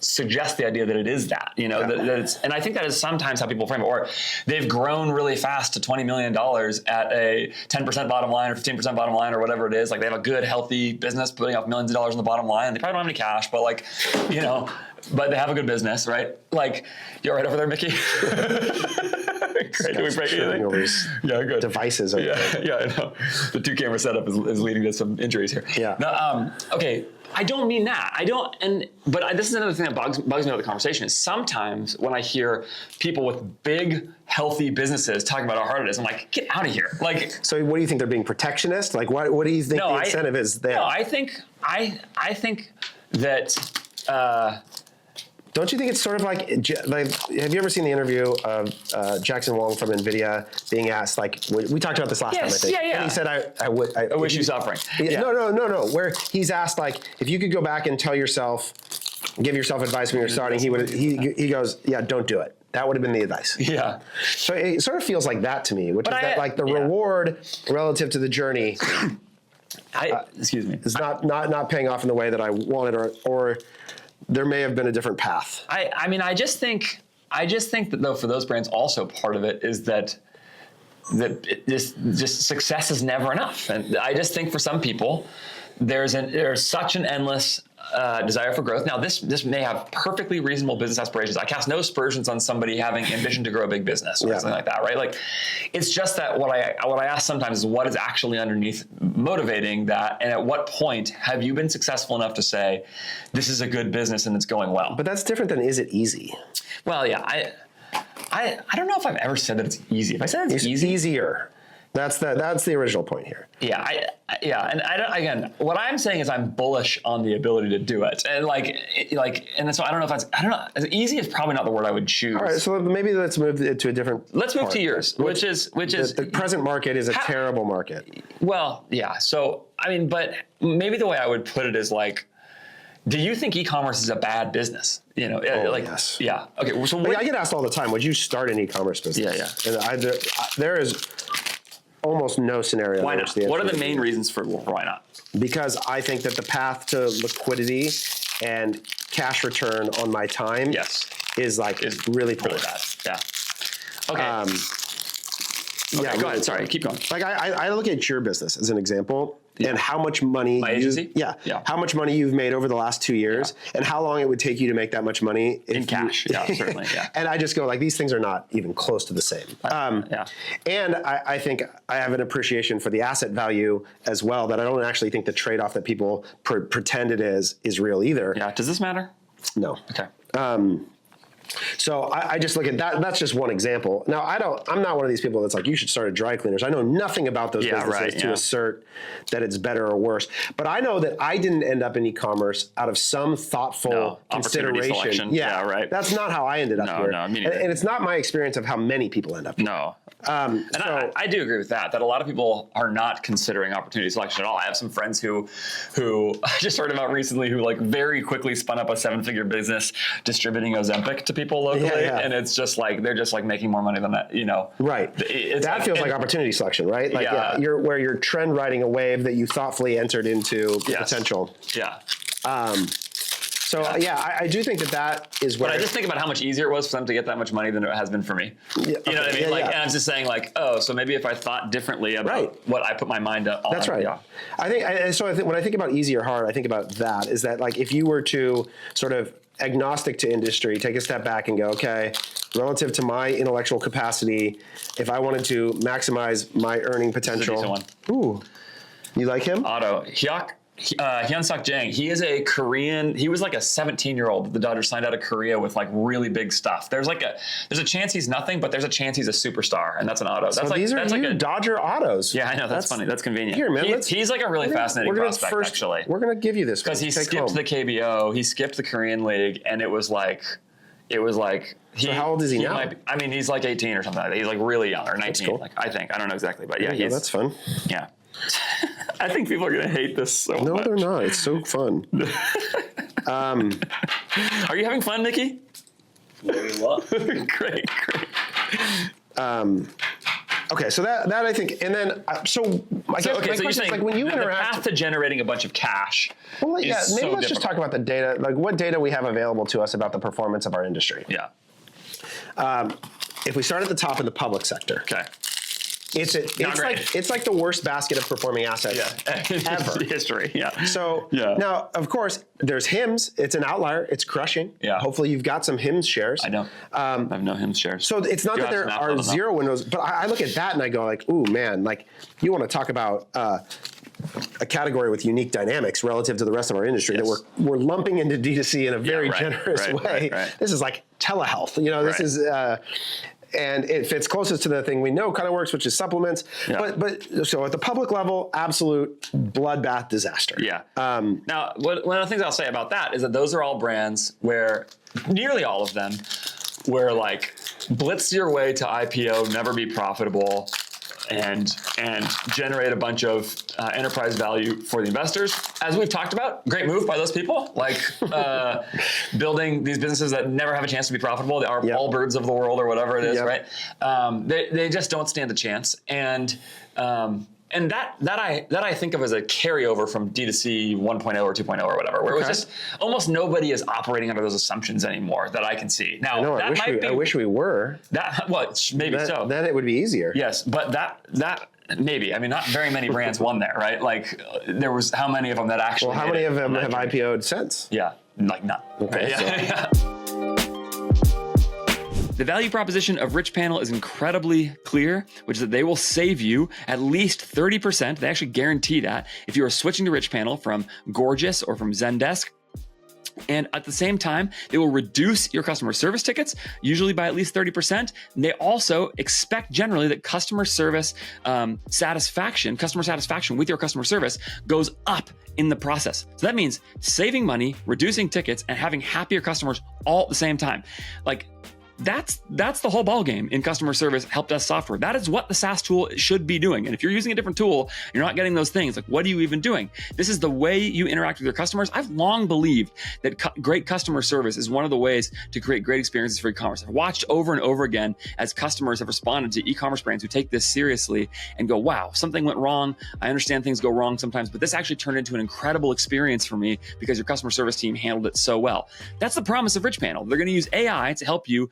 suggest the idea that it is that, that it's, and I think that is sometimes how people frame it, or they've grown really fast to $20 million at a 10% bottom line or 15% bottom line or whatever it is. Like, they have a good, healthy business putting off millions of dollars in the bottom line. They probably don't have any cash, but but they have a good business, right? Like, you all right over there, Mickey? Great. Did we break anything? Yeah, good. Devices. Yeah, I know. The 2-camera setup is leading to some injuries here. Yeah. No, okay. I don't mean that. But this is another thing that bugs me about the conversation is sometimes when I hear people with big, healthy businesses talking about how hard it is, I'm like, get out of here. So what do you think? They're being protectionist? Like, what do you think the incentive is there? No, I think Don't you think it's sort of like, have you ever seen the interview of Jackson Wong from NVIDIA being asked, like, we talked about this last time, I think. Yeah. And he said, I wish you were suffering. Yeah. No. Where he's asked, like, if you could go back and give yourself advice when you're starting, he goes, yeah, don't do it. That would have been the advice. Yeah. So it sort of feels like that to me, which is that like the reward relative to the journey excuse me, is not paying off in the way that I wanted, or there may have been a different path. I just think that though, for those brands, also part of it is that just success is never enough. And I just think for some people, there's such an endless desire for growth. Now, this may have perfectly reasonable business aspirations. I cast no aspersions on somebody having ambition to grow a big business or something like that, right? Like, it's just that what I ask sometimes is what is actually underneath motivating that, and at what point have you been successful enough to say this is a good business and it's going well? But that's different than is it easy? Well, yeah, I don't know if I've ever said that it's easy. If I said it's easier. That's the original point here. Yeah, again, what I'm saying is I'm bullish on the ability to do it, and and so I don't know if as easy is probably not the word I would choose. All right, so maybe let's move to a different. Let's move to yours, which is the present market is a terrible market. Well, yeah. So but maybe the way I would put it is like, do you think e-commerce is a bad business? Yes. Yeah. Okay. So I get asked all the time, would you start an e-commerce business? Yeah. And there is almost no scenario. Why not? What are the main reasons for why not? Because I think that the path to liquidity and cash return on my time is really poor. Really bad. Yeah. Okay. Okay, go ahead. Sorry, keep going. Like I look at your business as an example. Yeah. And how much money how much money you've made over the last 2 years, and how long it would take you to make that much money in cash. Yeah, certainly. Yeah. And I just go like, these things are not even close to the same. And I think I have an appreciation for the asset value as well, that I don't actually think the trade-off that people pretend it is real either. Yeah. Does this matter? No. Okay. So I just look at that. That's just one example. Now, I'm not one of these people that's like, you should start a dry cleaners. I know nothing about those businesses to assert that it's better or worse. But I know that I didn't end up in e-commerce out of some thoughtful consideration. Yeah, right. That's not how I ended up here. No, me neither. And it's not my experience of how many people end up here. No. I do agree with that a lot of people are not considering opportunity selection at all. I have some friends who I just heard about recently who like very quickly spun up a 7-figure business distributing Ozempic to people locally, and it's just like they're just like making more money than that, Right. That feels like opportunity selection, right? Like you're trend riding a wave that you thoughtfully entered into potential. Yeah. I do think that is where. But I just think about how much easier it was for them to get that much money than it has been for me. Yeah, you know what I mean? And I'm just saying, like, so maybe if I thought differently about what I put my mind on. That's right. Yeah. I think when I think about easy or hard, I think about that is that like if you were to sort of agnostic to industry, take a step back and go, okay, relative to my intellectual capacity, if I wanted to maximize my earning potential. Ooh, you like him? Otto Hyun-Suk Jang. He is a Korean. He was like a 17-year-old that the Dodgers signed out of Korea with like really big stuff. There's a chance he's nothing, but there's a chance he's a superstar, and that's an auto. So these are like Dodger autos. Yeah, I know. That's funny. That's convenient. Here, man. He's like a really fascinating prospect, actually. We're gonna give you this because he skipped the KBO, he skipped the Korean League, and it was like. So how old is he now? He's like 18 or something like that. He's like really young, or 19. Cool. Like I think. I don't know exactly, but yeah, that's fun. Yeah. I think people are going to hate this so much. No, they're not. It's so fun. Are you having fun, Nikki? Great. Okay, so that I think, and then so I guess my question is like when you interact, the path to generating a bunch of cash. Well, maybe let's just talk about the data, like what data we have available to us about the performance of our industry. Yeah. If we start at the top in the public sector, okay. It's like the worst basket of performing assets ever in history. Yeah. So now, of course, there's HIMS. It's an outlier. It's crushing. Yeah. Hopefully, you've got some HIMS shares. I know. I have no HIMS shares. So it's not that there are zero windows, but I look at that and I go like, ooh, man, like you want to talk about a category with unique dynamics relative to the rest of our industry that we're lumping into D2C in a very generous way. Right. This is like telehealth. This is. and it fits closest to the thing we know kind of works, which is supplements. Yeah. But so at the public level, absolute bloodbath disaster. Yeah. Now, one of the things I'll say about that is that those are all brands where nearly all of them were like blitz your way to IPO, never be profitable, and generate a bunch of enterprise value for the investors. As we've talked about, great move by those people, like building these businesses that never have a chance to be profitable. They are Allbirds of the world or whatever it is, right? They just don't stand a chance. And that I think of as a carryover from D2C 1.0 or 2.0 or whatever, where it was just almost nobody is operating under those assumptions anymore that I can see. Now, I wish we were. Maybe so. Then it would be easier. Yes, but that maybe. I mean, not very many brands won there, right? Like there was how many of them that actually? Well, how many of them have IPO'd since? Yeah, like none. Okay. Yeah. The value proposition of RICHPANEL is incredibly clear, which is that they will save you at least 30%. They actually guarantee that if you are switching to RICHPANEL from Gorgias or from Zendesk. And at the same time, they will reduce your customer service tickets, usually by at least 30%. And they also expect generally that customer satisfaction with your customer service goes up in the process. So that means saving money, reducing tickets, and having happier customers all at the same time. Like, that's the whole ballgame in customer service help desk software. That is what the SaaS tool should be doing. And if you're using a different tool, you're not getting those things. Like, what are you even doing? This is the way you interact with your customers. I've long believed that great customer service is one of the ways to create great experiences for e-commerce. I've watched over and over again as customers have responded to e-commerce brands who take this seriously and go, wow, something went wrong. I understand things go wrong sometimes, but this actually turned into an incredible experience for me because your customer service team handled it so well. That's the promise of RICHPANEL. They're going to use AI to help you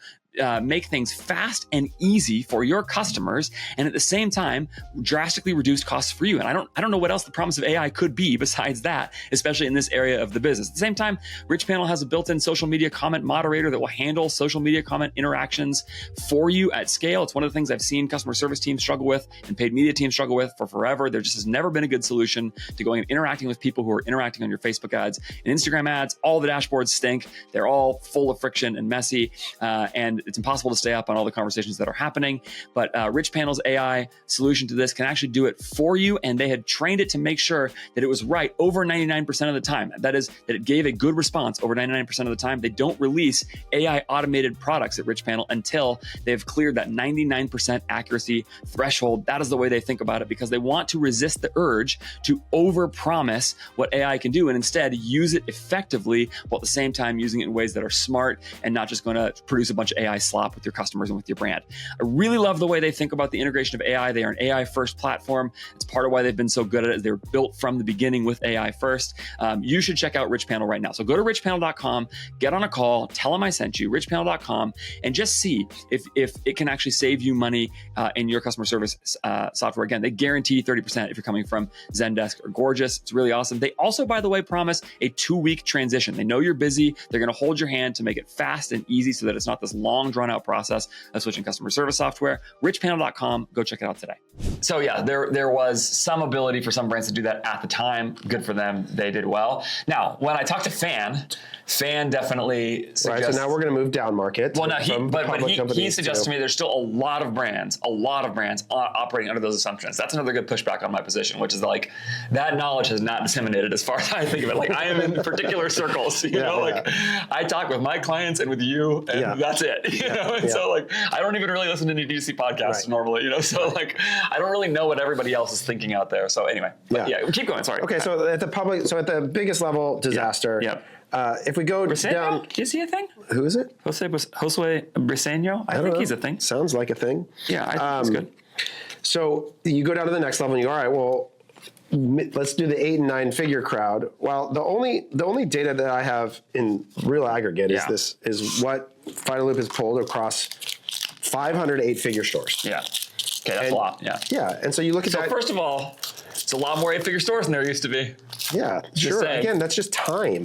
make things fast and easy for your customers, and at the same time, drastically reduce costs for you. And I don't know what else the promise of AI could be besides that, especially in this area of the business. At the same time, RICHPANEL has a built-in social media comment moderator that will handle social media comment interactions for you at scale. It's one of the things I've seen customer service teams struggle with and paid media teams struggle with for forever. There just has never been a good solution to going and interacting with people who are interacting on your Facebook ads and Instagram ads. All the dashboards stink. They're all full of friction and messy, and it's impossible to stay up on all the conversations that are happening. But RICHPANEL's AI solution to this can actually do it for you, and they had trained it to make sure that it was right over 99% of the time. That is, that it gave a good response over 99% of the time. They don't release AI automated products at RICHPANEL until they've cleared that 99% accuracy threshold. That is the way they think about it, because they want to resist the urge to overpromise what AI can do and instead use it effectively while at the same time using it in ways that are smart and not just going to produce a bunch of AI slop with your customers and with your brand. I really love the way they think about the integration of AI. They are an AI first platform. It's part of why they've been so good at it. They were built from the beginning with AI first. You should check out RICHPANEL right now. So go to richpanel.com, get on a call, tell them I sent you, richpanel.com, and just see if it can actually save you money in your customer service software. Again, they guarantee 30% if you're coming from Zendesk or Gorgias. It's really awesome. They also, by the way, promise a 2-week transition. They know you're busy. They're going to hold your hand to make it fast and easy so that it's not this long, drawn out process of switching customer service software. Richpanel.com, go check it out today. So yeah, there was some ability for some brands to do that at the time. Good for them. They did well. Now, when I talked to Fan definitely suggests... Right, so now we're going to move down market. Well, no, he suggests to me there's still a lot of brands operating under those assumptions. That's another good pushback on my position, which is like, that knowledge has not disseminated as far as I think of it. Like, I am in particular circles, I talk with my clients and with you, and that's it. You know, and so like, I don't even really listen to any D2C podcasts normally, so like, I don't really know what everybody else is thinking out there. So anyway, keep going. Sorry. Okay. So at the biggest level, disaster. If we go down, is he a thing? Who is it? Josue Briseño. I think he's a thing. Sounds like a thing. Yeah, I think it's good. So you go down to the next level and you go, all right, well, let's do the 8 and 9 figure crowd. Well, the only data that I have in real aggregate is what Final Loop has pulled across 500 8-figure stores. Yeah. Okay, that's a lot. Yeah. Yeah, and so you look at that. So first of all, it's a lot more 8-figure stores than there used to be. Yeah, sure. Again, that's just time.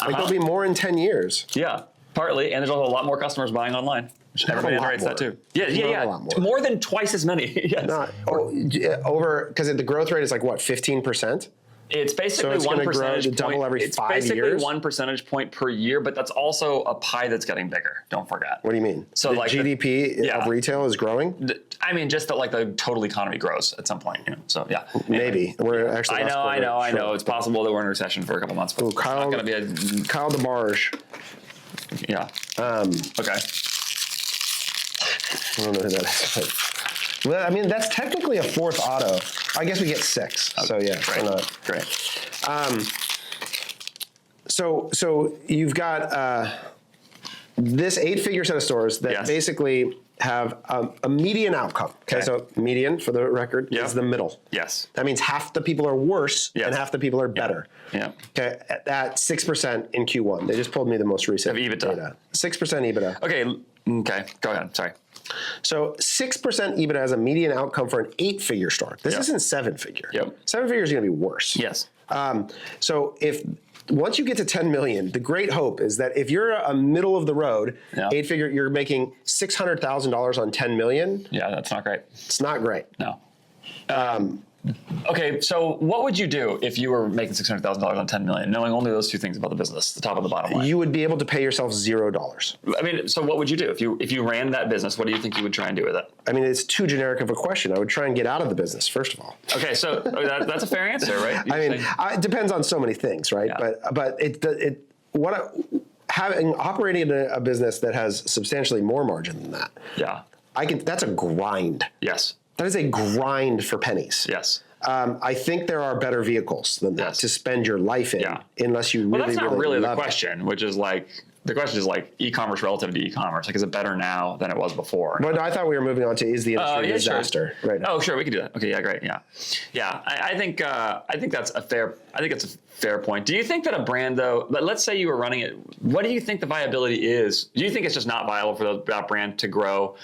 Like there'll be more in 10 years. Yeah, partly, and there's also a lot more customers buying online. Everybody underrates that too. Yeah. A lot more than twice as many. Yes. Over because the growth rate is like what, 15%? It's basically it's one gonna grow percentage to point. double every It's 5 basically years? 1 percentage point per year, but that's also a pie that's getting bigger. Don't forget. What do you mean? So the like GDP of retail is growing? I mean, just that like the total economy grows at some point. So yeah, Maybe. We're actually. I know. It's possible that we're in a recession for a couple months, but Ooh, it's not going to be Kyle DeBarge. Yeah. Okay. I don't know who that is. Well, I mean, that's technically a fourth auto. I guess we get 6. Okay. So yeah, great. Why not? Great. So you've got this 8-figure set of stores that basically have a median outcome. Okay, so median, for the record, is the middle. Yes. That means half the people are worse and half the people are better. Yeah. Okay, at 6% in Q1. They just pulled me the most recent data. 6% EBITDA. Okay, go ahead. Sorry. So 6% EBITDA as a median outcome for an 8-figure store. This isn't 7-figure. 7-figure is going to be worse. Yes. So once you get to 10 million, the great hope is that if you're a middle of the road, 8-figure, you're making $600,000 on 10 million. Yeah, that's not great. It's not great. No. Okay, so what would you do if you were making $600,000 on 10 million, knowing only those two things about the business, the top and the bottom line? You would be able to pay yourself $0. I mean, so what would you do if you ran that business? What do you think you would try and do with it? I mean, it's too generic of a question. I would try and get out of the business, first of all. Okay, so that's a fair answer, right? It depends on so many things, right? Yeah. But operating a business that has substantially more margin than that. Yeah. That's a grind. Yes. That is a grind for pennies. Yes. I think there are better vehicles than that to spend your life in, unless you really, well, that's not really the love question, which is like, the question is like e-commerce relative to e-commerce. Like, is it better now than it was before? But I thought we were moving on to is the industry a disaster right now? Oh, sure, we can do that. Okay, yeah, great, yeah. I think that's a fair point. Do you think that a brand though, let's say you were running it, what do you think the viability is? Do you think it's just not viable for that brand to grow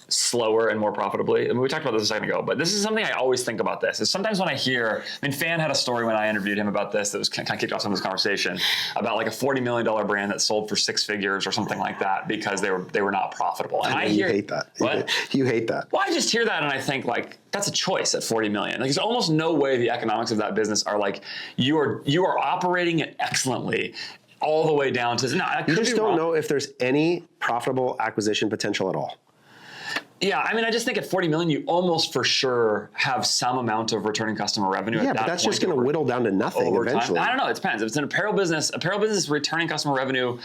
slower and more profitably? I mean, we talked about this a second ago, but this is something I always think about this. Is sometimes when I hear, Fan had a story when I interviewed him about this that was kind of kicked off some of this conversation about like a $40 million brand that sold for 6 figures or something like that because they were not profitable. And I hear, you hate that. What? You hate that. Well, I just hear that and I think like, that's a choice at 40 million. Like, there's almost no way the economics of that business are like, you are operating it excellently all the way down to, you just don't know if there's any profitable acquisition potential at all. Yeah, I mean, I just think at 40 million, you almost for sure have some amount of returning customer revenue. Yeah, but that's just going to whittle down to nothing eventually. I don't know. It depends. If it's an apparel business returning customer revenue,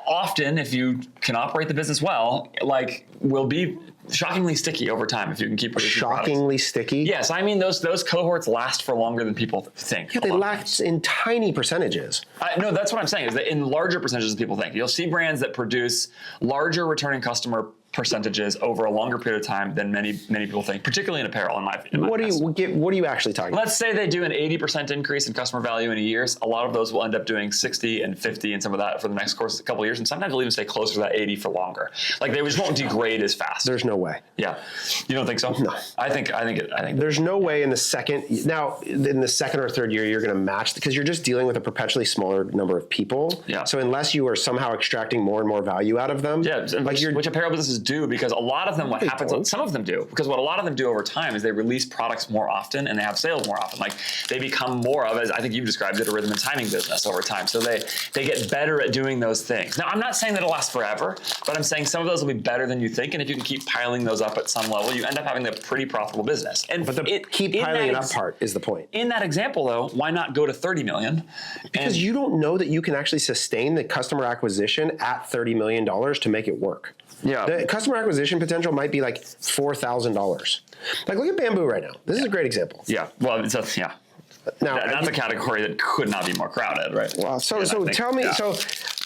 often, if you can operate the business well, like, will be shockingly sticky over time if you can keep producing shockingly sticky? Yes, I mean, those cohorts last for longer than people think. Yeah, they last in tiny percentages. No, that's what I'm saying, is that in larger percentages than people think. You'll see brands that produce larger returning customer percentages over a longer period of time than many people think, particularly in apparel. In my what are you actually talking about? Let's say they do an 80% increase in customer value in a year. A lot of those will end up doing 60 and 50 and some of that for the next course, a couple of years, and sometimes they'll even stay closer to that 80 for longer. Like, they just won't degrade as fast. There's no way. Yeah, you don't think so? No, I think there's no way in the second or third year you're going to match, because you're just dealing with a perpetually smaller number of people. Yeah. So unless you are somehow extracting more and more value out of them, which apparel businesses do, because a lot of them, some of them do, because what a lot of them do over time is they release products more often and they have sales more often. Like, they become more of, as I think you've described it, a rhythm and timing business over time. So they get better at doing those things. Now, I'm not saying that it'll last forever, but I'm saying some of those will be better than you think. And if you can keep piling those up at some level, you end up having a pretty profitable business. But keep piling it up part is the point. In that example, though, why not go to 30 million? Because you don't know that you can actually sustain the customer acquisition at $30 million to make it work. Yeah. The customer acquisition potential might be like $4,000. Like, look at Bamboo right now. This is a great example. Yeah. Well, Now, that's a category that could not be more crowded, right? Well, tell me, so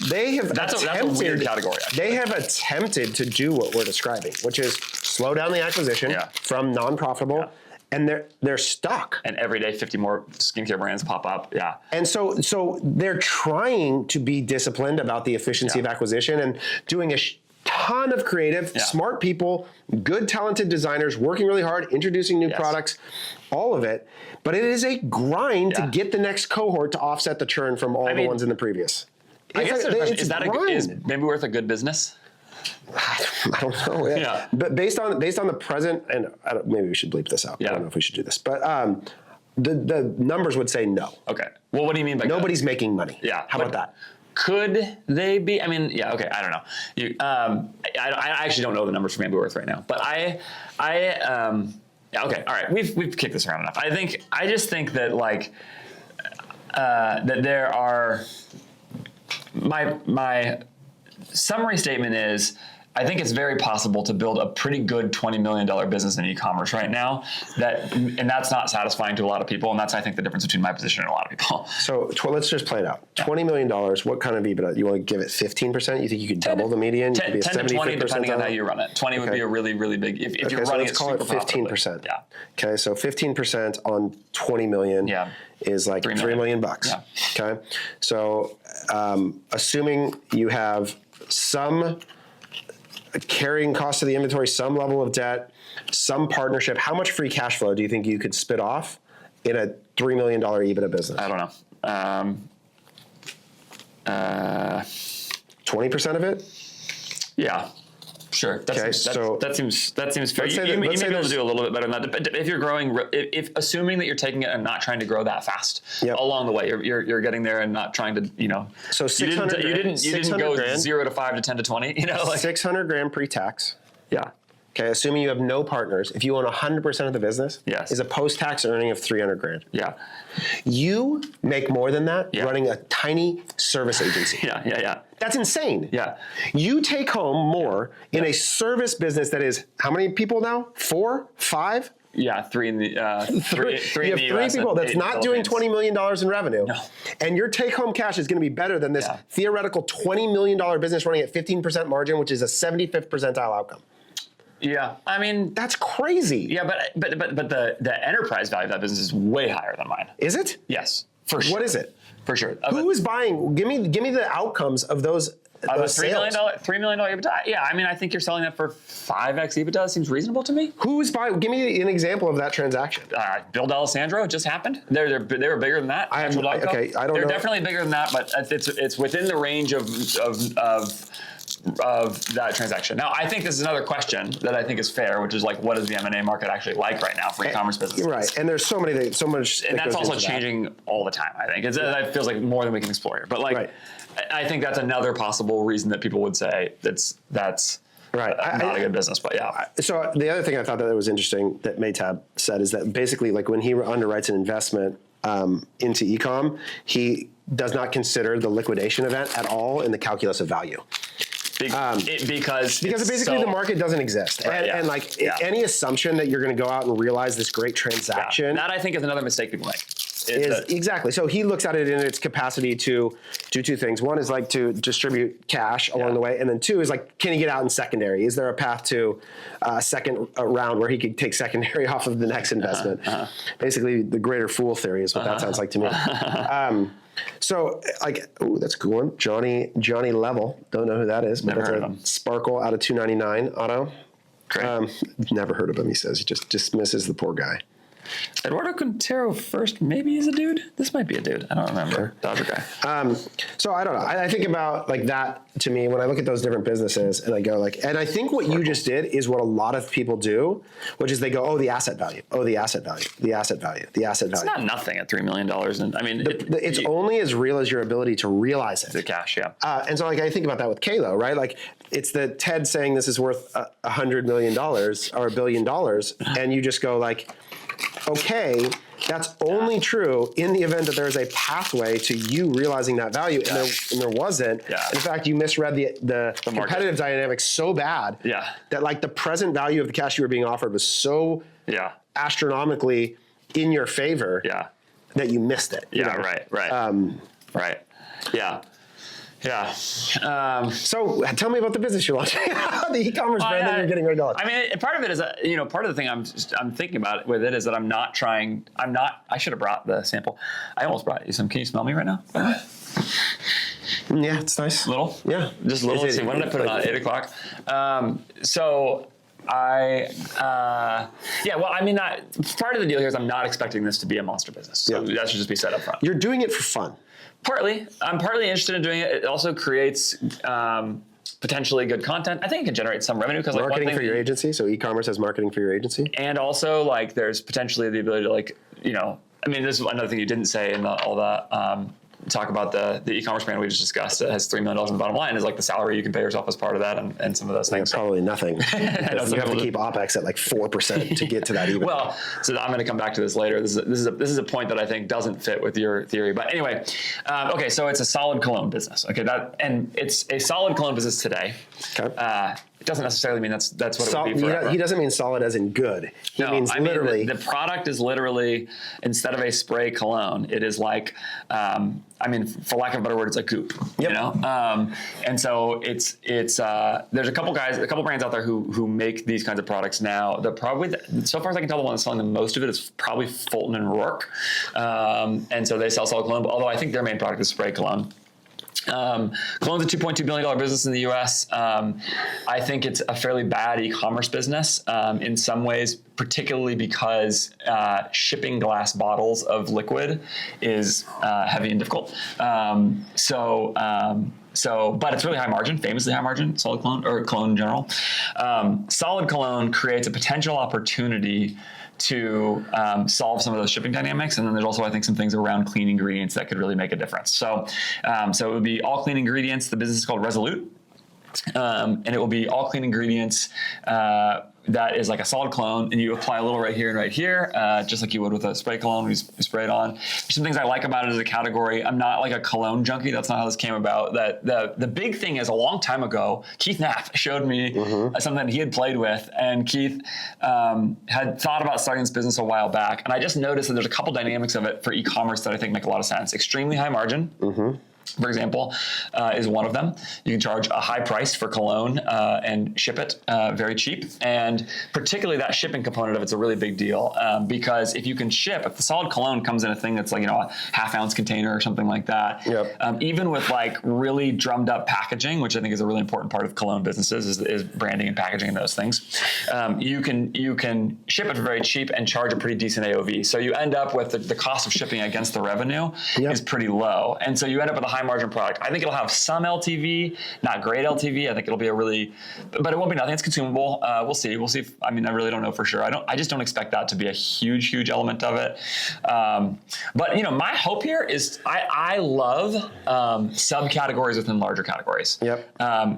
they have that's a weird category. Actually. They have attempted to do what we're describing, which is slow down the acquisition from non-profitable, and they're stuck. And every day, 50 more skincare brands pop up. Yeah. And so they're trying to be disciplined about the efficiency of acquisition and doing a ton of creative, smart people, good, talented designers working really hard, introducing new products, all of it. But it is a grind to get the next cohort to offset the churn from all the ones in the previous. I guess is maybe worth a good business? I don't know. But based on the present, and maybe we should bleep this out. I don't know if we should do this, but The numbers would say no. Okay. Well, what do you mean by nobody's making money? Yeah. How about that? Could they be? I mean, yeah. Okay. I don't know. I actually don't know the numbers for Worth right now, but yeah, okay. All right. We've kicked this around enough. I just think that like that there are my summary statement is, I think it's very possible to build a pretty good $20 million business in e-commerce right now. And that's not satisfying to a lot of people. And that's, I think, the difference between my position and a lot of people. So let's just play it out. $20 million, what kind of EBITDA? You want to give it 15%? You think you could double the median? 10 to 20, depending on how you run it. 20 would be a really, really big, if you're running it super profitably. Let's call it 15%. Yeah. Okay, so 15% on 20 million is like $3 million bucks. Yeah. Okay, so assuming you have some carrying cost of the inventory, some level of debt, some partnership, how much free cash flow do you think you could spit off in a $3 million EBITDA business? I don't know. 20% of it? Yeah. Sure. That seems fair. You may be able to do a little bit better than that. But if you're growing, if assuming that you're taking it and not trying to grow that fast along the way, you're getting there and not trying to, So 600. You didn't go 0 to 5 to 10 to 20. Like 600 grand pre-tax. Yeah. Okay, assuming you have no partners, if you own 100% of the business, is a post-tax earning of 300 grand. Yeah. You make more than that running a tiny service agency. Yeah. That's insane. Yeah. You take home more in a service business that is, how many people now? 4, 5? Yeah, 3 in the three. You have 3 people that's not doing $20 million in revenue. No. And your take-home cash is going to be better than this theoretical $20 million business running at 15% margin, which is a 75th percentile outcome. Yeah, I mean that's crazy. Yeah, but the enterprise value of that business is way higher than mine. Is it? Yes, for sure. What is it? For sure. Who is buying? Give me the outcomes of those. $3 million EBITDA. Yeah, I mean, I think you're selling that for 5x EBITDA. Seems reasonable to me. Who's buying? Give me an example of that transaction. Bill D'Alessandro just happened. They were bigger than that. I don't know. They're definitely bigger than that, but it's within the range of that transaction. Now, I think this is another question that I think is fair, which is like, what is the M&A market actually like right now for e-commerce businesses? Right, and there's so much, and that's also changing all the time. I think that feels like more than we can explore here. But like, I think that's another possible reason that people would say that's right. Not a good business. But yeah. So the other thing I thought that was interesting that Maytab said is that basically, like when he underwrites an investment into Ecom, he does not consider the liquidation event at all in the calculus of value. Because basically the market doesn't exist. Right, and like any assumption that you're going to go out and realize this great transaction. That I think is another mistake people make. Exactly. So he looks at it in its capacity to do 2 things. One is like to distribute cash along the way. And then 2 is like, can he get out in secondary? Is there a path to a second round where he could take secondary off of the next investment? Basically, the greater fool theory is what that sounds like to me. So like, ooh, that's a cool one. Johnny Level. Don't know who that is, but never that's a Sparkle out of 299 auto. Great. Never heard of him, he says. He just dismisses the poor guy. Eduardo Quintero first, maybe he's a dude. This might be a dude. I don't remember. Dodger guy. So I don't know. I think about like that to me when I look at those different businesses and I go like, and I think what you just did is what a lot of people do, which is they go, oh, the asset value. Oh, the asset value. The asset value. The asset value. It's not nothing at $3 million. And I mean, it's only as real as your ability to realize it. The cash, yeah. And so like I think about that with Kalo, right? Like it's the TED saying this is worth $100 million or $1 billion. And you just go like, okay, that's only true in the event that there is a pathway to you realizing that value, and there wasn't. Yeah. In fact, you misread the competitive dynamics so bad that like the present value of the cash you were being offered was so astronomically in your favor that you missed it. Yeah, right. Right. Yeah. Yeah. So tell me about the business you're launching, the e-commerce brand that you're getting ready to launch. I mean, part of it is, part of the thing I'm thinking about with it is that I should have brought the sample. I almost brought you some. Can you smell me right now? Yeah, it's nice. Little? Yeah. Just little. Let's see, when did I put it on? 8 o'clock? Part of the deal here is I'm not expecting this to be a monster business. So that should just be set up front. You're doing it for fun. I'm partly interested in doing it. It also creates potentially good content. I think it can generate some revenue because marketing for your agency. So e-commerce has marketing for your agency, and also like there's potentially the ability to I mean, this is another thing you didn't say in all the talk about the e-commerce brand we just discussed that has $3 million in the bottom line is like the salary you can pay yourself as part of that and some of those things. Probably nothing. You have to keep OpEx at like 4% to get to that even. Well, so I'm going to come back to this later. This is a point that I think doesn't fit with your theory. But anyway, okay, so it's a solid cologne business. Okay, and it's a solid cologne business today. Okay. It doesn't necessarily mean that's what it would be forever. He doesn't mean solid as in good. He means literally. The product is literally, instead of a spray cologne, it is like, for lack of a better word, it's a goop. Yep. You know, and so it's there's a couple brands out there who make these kinds of products now. They're probably, so far as I can tell, the one that's selling the most of it is probably Fulton and Rourke, and so they sell solid cologne. Although I think their main product is spray cologne. Cologne's a $2.2 billion business in the US. I think it's a fairly bad e-commerce business in some ways, particularly because shipping glass bottles of liquid is heavy and difficult. But it's really high margin, famously high margin, solid cologne, or cologne in general. Solid cologne creates a potential opportunity to solve some of those shipping dynamics. And then there's also, I think, some things around clean ingredients that could really make a difference. So it would be all clean ingredients. The business is called Resolute. And it will be all clean ingredients that is like a solid cologne, and you apply a little right here and right here, just like you would with a spray cologne we spray it on. There's some things I like about it as a category. I'm not like a cologne junkie. That's not how this came about. That the big thing is, a long time ago, Keith Knapp showed me something he had played with, and Keith had thought about starting this business a while back, and I just noticed that there's a couple dynamics of it for e-commerce that I think make a lot of sense. Extremely high margin. For example, is one of them. You can charge a high price for cologne and ship it very cheap. And particularly that shipping component of it's a really big deal because if you can ship, if the solid cologne comes in a thing that's like, a half-ounce container or something like that, even with like really drummed up packaging, which I think is a really important part of cologne businesses, is branding and packaging and those things, you can ship it for very cheap and charge a pretty decent AOV. So you end up with the cost of shipping against the revenue is pretty low. And so you end up with a high margin product. I think it'll have some LTV, not great LTV. I think it'll be but it won't be nothing. It's consumable. We'll see. I really don't know for sure. I just don't expect that to be a huge element of it. But my hope here is I love subcategories within larger categories.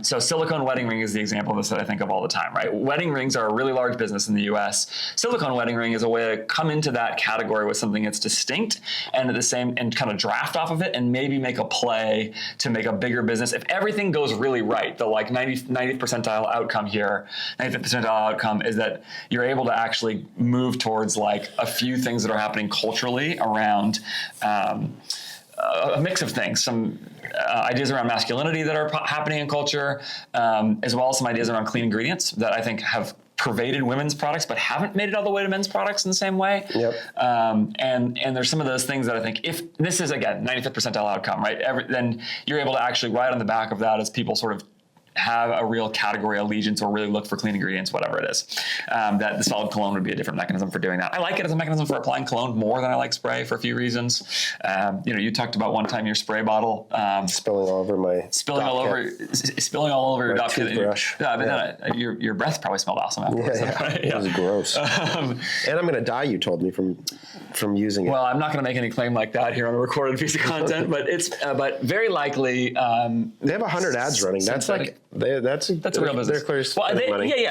So silicone wedding ring is the example of this that I think of all the time, right? Wedding rings are a really large business in the US. Silicone wedding ring is a way to come into that category with something that's distinct and at the same, and kind of draft off of it and maybe make a play to make a bigger business. If everything goes really right, the like 90th percentile outcome here, 95th percentile outcome is that you're able to actually move towards like a few things that are happening culturally around a mix of things, some ideas around masculinity that are happening in culture, as well as some ideas around clean ingredients that I think have pervaded women's products, but haven't made it all the way to men's products in the same way. And there's some of those things that I think, if this is, again, 95th percentile outcome, right? Then you're able to actually write on the back of that as people sort of have a real category allegiance or really look for clean ingredients, whatever it is, that the solid cologne would be a different mechanism for doing that. I like it as a mechanism for applying cologne more than I like spray for a few reasons. You talked about one time your spray bottle spilling all over your dock toothbrush. Your breath probably smelled awesome afterwards. It was gross. And I'm going to die, you told me, from using it. Well, I'm not going to make any claim like that here on a recorded piece of content, but it's very likely. They have 100 ads running. That's like. That's a real business. They're clear.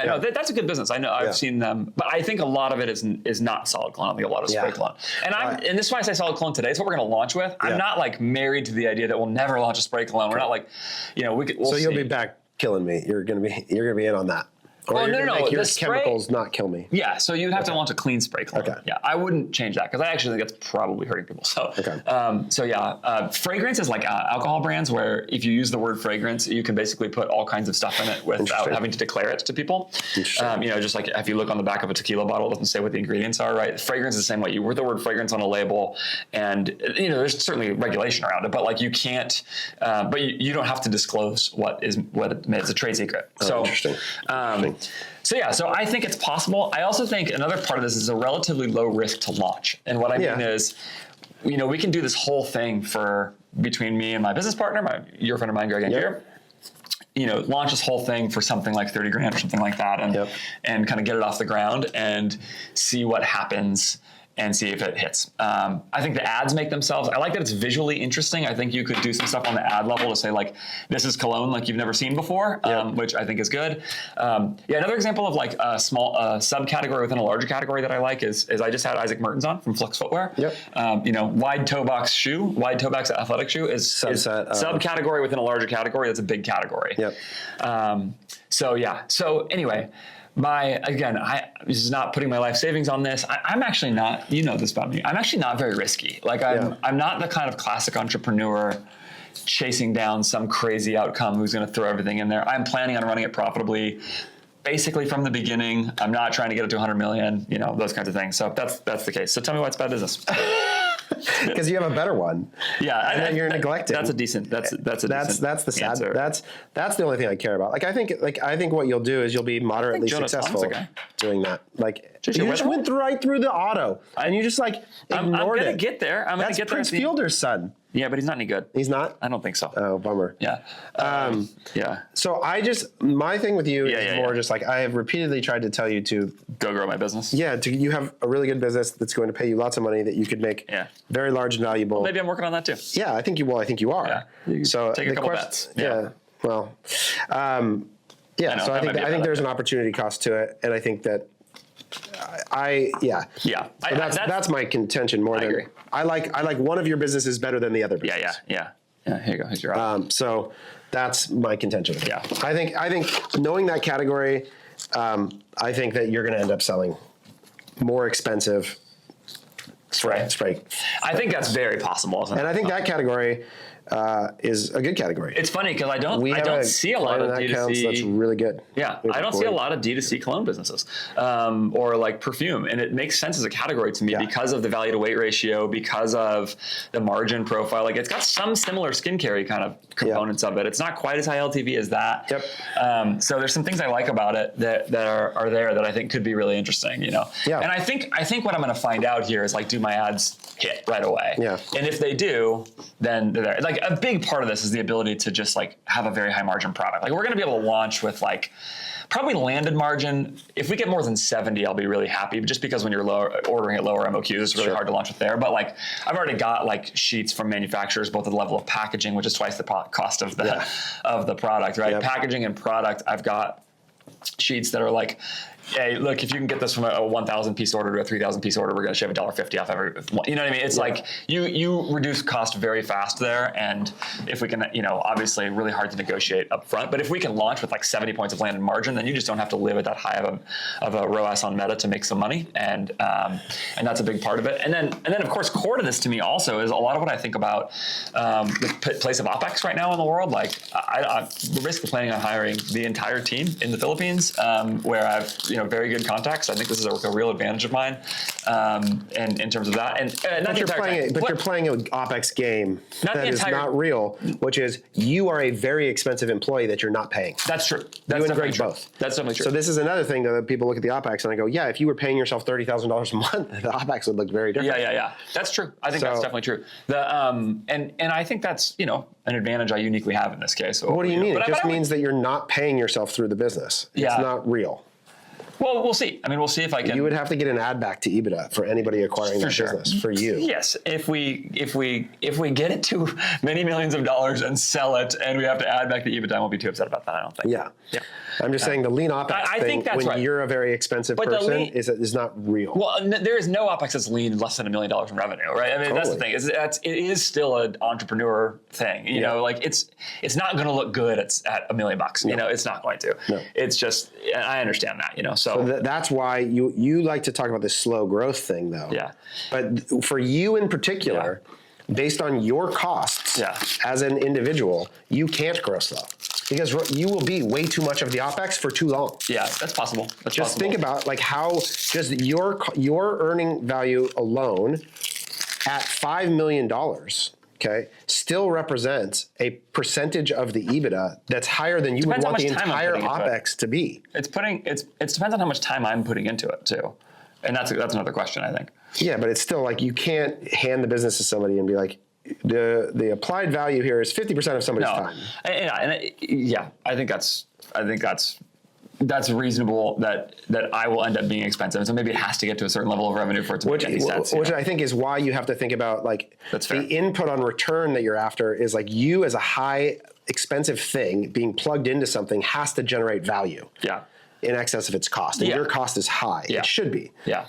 No, that's a good business. I know. I've seen them, but I think a lot of it is not solid cologne. I think a lot of spray cologne. And this is why I say solid cologne today. It's what we're going to launch with. I'm not like married to the idea that we'll never launch a spray cologne. We're not like, we'll so you'll be back killing me. You're going to be in on that. Or no. Make your chemicals not kill me. Yeah, so you'd have to launch a clean spray cologne. Yeah, I wouldn't change that because I actually think that's probably hurting people. So, fragrance is like alcohol brands where if you use the word fragrance, you can basically put all kinds of stuff in it without having to declare it to people. Just like if you look on the back of a tequila bottle, it doesn't say what the ingredients are, right? Fragrance is the same way. You put the word fragrance on a label, and there's certainly regulation around it, but like you can't, but you don't have to disclose what it is. It's a trade secret. Interesting. So I think it's possible. I also think another part of this is a relatively low risk to launch. And what I mean is, we can do this whole thing between me and my business partner, your friend of mine, Greg Angier, launch this whole thing for something like 30 grand or something like that and kind of get it off the ground and see what happens and see if it hits. I think the ads make themselves, I like that it's visually interesting. I think you could do some stuff on the ad level to say like, this is cologne like you've never seen before, which I think is good. Another example of like a small subcategory within a larger category that I like is I just had Isaac Mertens on from Flux Footwear. Wide toe box athletic shoe is subcategory within a larger category. That's a big category. So anyway, this is not putting my life savings on this. I'm actually not, you know this about me, I'm actually not very risky. Like I'm not the kind of classic entrepreneur chasing down some crazy outcome who's going to throw everything in there. I'm planning on running it profitably, basically from the beginning. I'm not trying to get it to 100 million, those kinds of things. So that's the case. So tell me why it's bad business. Because you have a better one. And then you're neglected. That's a decent. That's the sad answer. That's the only thing I care about. I think what you'll do is you'll be moderately successful doing that. You just went right through the auto and you just ignored it. I'm gonna get there. That's Prince Fielder's son. Yeah, but he's not any good. He's not? I don't think so. Oh, bummer. Yeah. So my thing with you is more just I have repeatedly tried to tell you to go grow my business. Yeah, you have a really good business that's going to pay you lots of money that you could make very large and valuable. Well, maybe I'm working on that too. Yeah, I think you are. Yeah. So take a couple bets. Yeah. Well, so I think there's an opportunity cost to it, and I think that that's my contention more than agree. I like one of your businesses better than the other business. Yeah. Here you go. Here's your option. So that's my contention. Yeah. I think knowing that category, I think that you're going to end up selling more expensive spray. I think that's very possible. And I think that category is a good category. It's funny because I don't see a lot of D2C. That's really good. Yeah, I don't see a lot of D2C cologne businesses or like perfume, and it makes sense as a category to me because of the value to weight ratio, because of the margin profile. It's got some similar skincare kind of components of it. It's not quite as high LTV as that. So there's some things I like about it that are there that I think could be really interesting. And I think what I'm going to find out here is do my ads hit right away? And if they do, then they're there. A big part of this is the ability to just have a very high margin product. We're going to be able to launch with probably landed margin. If we get more than 70, I'll be really happy. Just because when you're ordering at lower MOQs, it's really hard to launch with there. But I've already got sheets from manufacturers, both at the level of packaging, which is twice the cost of the product, right? Packaging and product. I've got sheets that are hey, look, if you can get this from a 1,000 piece order to a 3,000 piece order, we're going to shave $1.50 off every one. You know what I mean? It's you reduce cost very fast there. And if we can, obviously really hard to negotiate up front, but if we can launch with 70 points of landed margin, then you just don't have to live at that high of a ROAS on Meta to make some money. And that's a big part of it. And then of course, core to this to me also is a lot of what I think about the place of OpEx right now in the world. I risk planning on hiring the entire team in the Philippines, where I've very good contacts. I think this is a real advantage of mine, and in terms of that. And you're playing an OpEx game that is not real, which is you are a very expensive employee that you're not paying. That's true. You and Greg both. That's definitely true. So this is another thing that people look at the OpEx and I go, yeah, if you were paying yourself $30,000 a month, the OpEx would look very different. Yeah. That's true. I think that's definitely true. And I think that's an advantage I uniquely have in this case. So, what do you mean? It just means that you're not paying yourself through the business. It's not real. Well, we'll see. We'll see if I can. You would have to get an add back to EBITDA for anybody acquiring that business for you. Yes, if we get it to many millions of dollars and sell it, and we have to add back the EBITDA, I won't be too upset about that. I don't think. Yeah. I'm just saying the lean OpEx I thing, think that's when right. you're a very expensive person, is not real. Well, there is no OpEx that's lean less than $1 million in revenue, right? That's the thing. It is still an entrepreneur thing. You know, it's not going to look good at $1 million. No. It's not going to. No. It's just, I understand that. So that's why you like to talk about this slow growth thing, though. Yeah. But for you in particular, based on your costs as an individual, you can't grow slow. Because you will be way too much of the OpEx for too long. Yeah, that's possible. Just think about how just your earning value alone at $5 million, okay, still represents a percentage of the EBITDA that's higher than you would want the entire OpEx to be. It depends on how much time I'm putting into it too, and that's another question, I think. Yeah, but it's still you can't hand the business to somebody and be like, the applied value here is 50% of somebody's time. I think that's that's reasonable that I will end up being expensive. And so maybe it has to get to a certain level of revenue for it to make any sense. Which I think is why you have to think about like the input on return that you're after is like you as a high expensive thing being plugged into something has to generate value. Yeah. In excess of its cost. And your cost is high. Yeah. It should be. Yeah.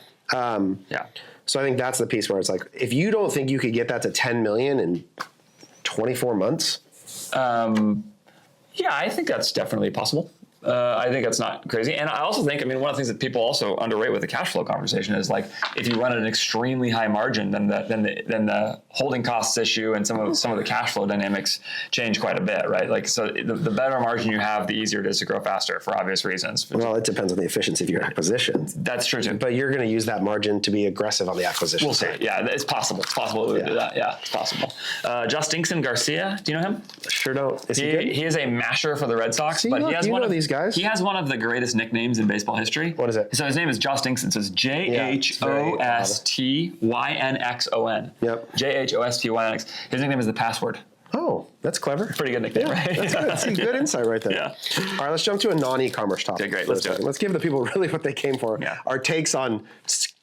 So I think that's the piece where it's like, if you don't think you could get that to 10 million in 24 months. Yeah, I think that's definitely possible. I think that's not crazy. And I also think, I mean, one of the things that people also underrate with the cash flow conversation is like, if you run at an extremely high margin, then the holding costs issue and some of the cash flow dynamics change quite a bit, right? Like, so the better margin you have, the easier it is to grow faster for obvious reasons. Well, it depends on the efficiency of your acquisition. That's true too. But you're going to use that margin to be aggressive on the acquisition. We'll see. Yeah, it's possible. It's possible to do that. Yeah, it's possible. Justinson Garcia, do you know him? Sure don't. Is he good? He is a masher for the Red Sox, See, but look, he has you one know of these guys. He has one of the greatest nicknames in baseball history. What is it? So his name is Josh Dinkson. So it's JHOSTYNXON. Yep. JHOSTYNX. His nickname is the Password. Oh, that's clever. Pretty good nickname, right? That's good. That's good insight right there. Yeah. All right, let's jump to a non-e-commerce topic. Okay, great. Let's do it. Let's give the people really what they came for. Yeah. Our takes on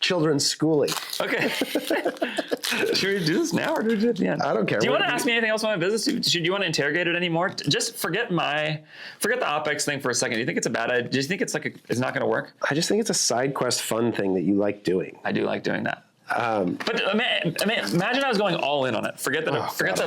children's schooling. Okay. Should we do this now or do we do it at the end? I don't care. Do you want to ask me anything else about my business? Should you want to interrogate it anymore? Just forget the OpEx thing for a second. Do you think it's a bad idea? Do you think it's it's not going to work? I just think it's a side quest fun thing that you like doing. I do like doing that. But imagine I was going all in on it. Forget that.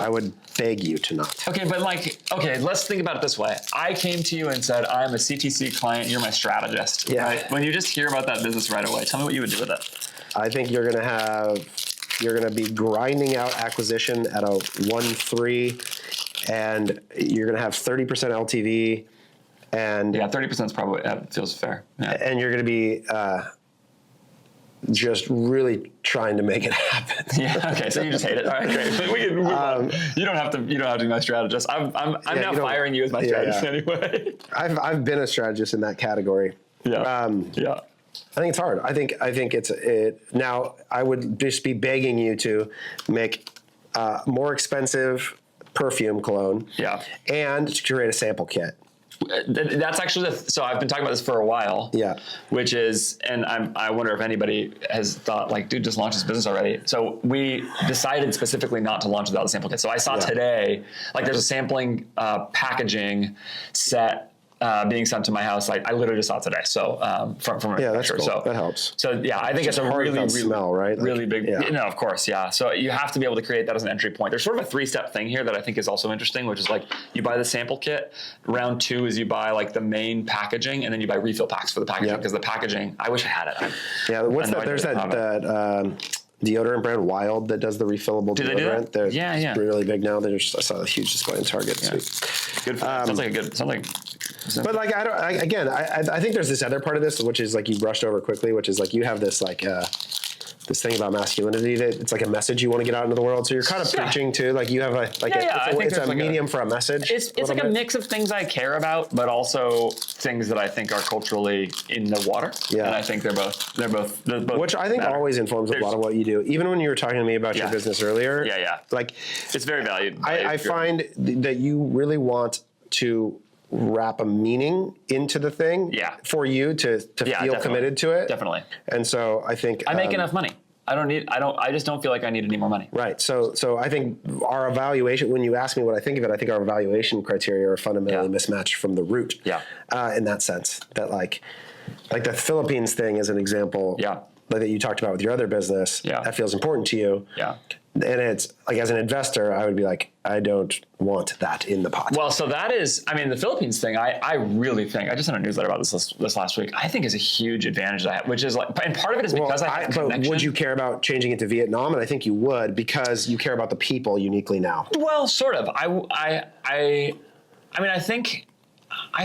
I would beg you to not. Okay, but let's think about it this way. I came to you and said, I'm a CTC client. You're my strategist. Yeah. Right? When you just hear about that business right away, tell me what you would do with it. I think you're going to be grinding out acquisition at a 1.3, and you're going to have 30% LTV. And 30% is probably, that feels fair. Yeah. And you're going to be, just really trying to make it happen. Yeah. Okay. So you just hate it. All right. Great. We can move on. You don't have to be my strategist. I'm now firing you as my strategist anyway. I've been a strategist in that category. Yeah. I think it's hard. I think it's now. I would just be begging you to make more expensive perfume cologne. Yeah. And to create a sample kit. That's actually so I've been talking about this for a while. Yeah. Which is, and I wonder if anybody has thought like, dude, just launch this business already. So we decided specifically not to launch without a sample kit. So I saw today, like there's a sampling packaging set being sent to my house. Like I literally just saw it today. So from a manufacturer. That's cool. So that helps. So yeah, I think it's a really smell, right? Really big. Yeah. No, of course, yeah. So you have to be able to create that as an entry point. There's sort of a 3-step thing here that I think is also interesting, which is like you buy the sample kit. Round 2 is you buy like the main packaging, and then you buy refill packs for the packaging because the packaging. I wish I had it. What's that? There's that deodorant brand Wild that does the refillable deodorant. They're really big now. I saw a huge display in Target. Yeah. Good. Sounds like. But like I think there's this other part of this which is like you brushed over quickly, which is like you have this like this thing about masculinity that it's like a message you want to get out into the world. So you're kind of preaching to like you have it's a medium for a message. It's like a mix of things I care about, but also things that I think are culturally in the water. Yeah, and I think they're both which I think always informs a lot of what you do. Even when you were talking to me about your business earlier. Yeah. Like it's very valued. I find that you really want to wrap a meaning into the thing for you to feel committed to it. Definitely. And so I think I make enough money. I just don't feel like I need any more money. Right. So I think our evaluation, when you ask me what I think of it, I think our evaluation criteria are fundamentally mismatched from the root. Yeah. In that sense that like the Philippines thing is an example. Yeah. Like that you talked about with your other business. Yeah. That feels important to you. Yeah. And it's like, as an investor, I would be like, I don't want that in the pot. Well, so that is, the Philippines thing, I really think, I just sent a newsletter about this last week, I think is a huge advantage that I have, which is like, and part of it is because I have connection. But would you care about changing it to Vietnam? And I think you would, because you care about the people uniquely now. Well, sort of. I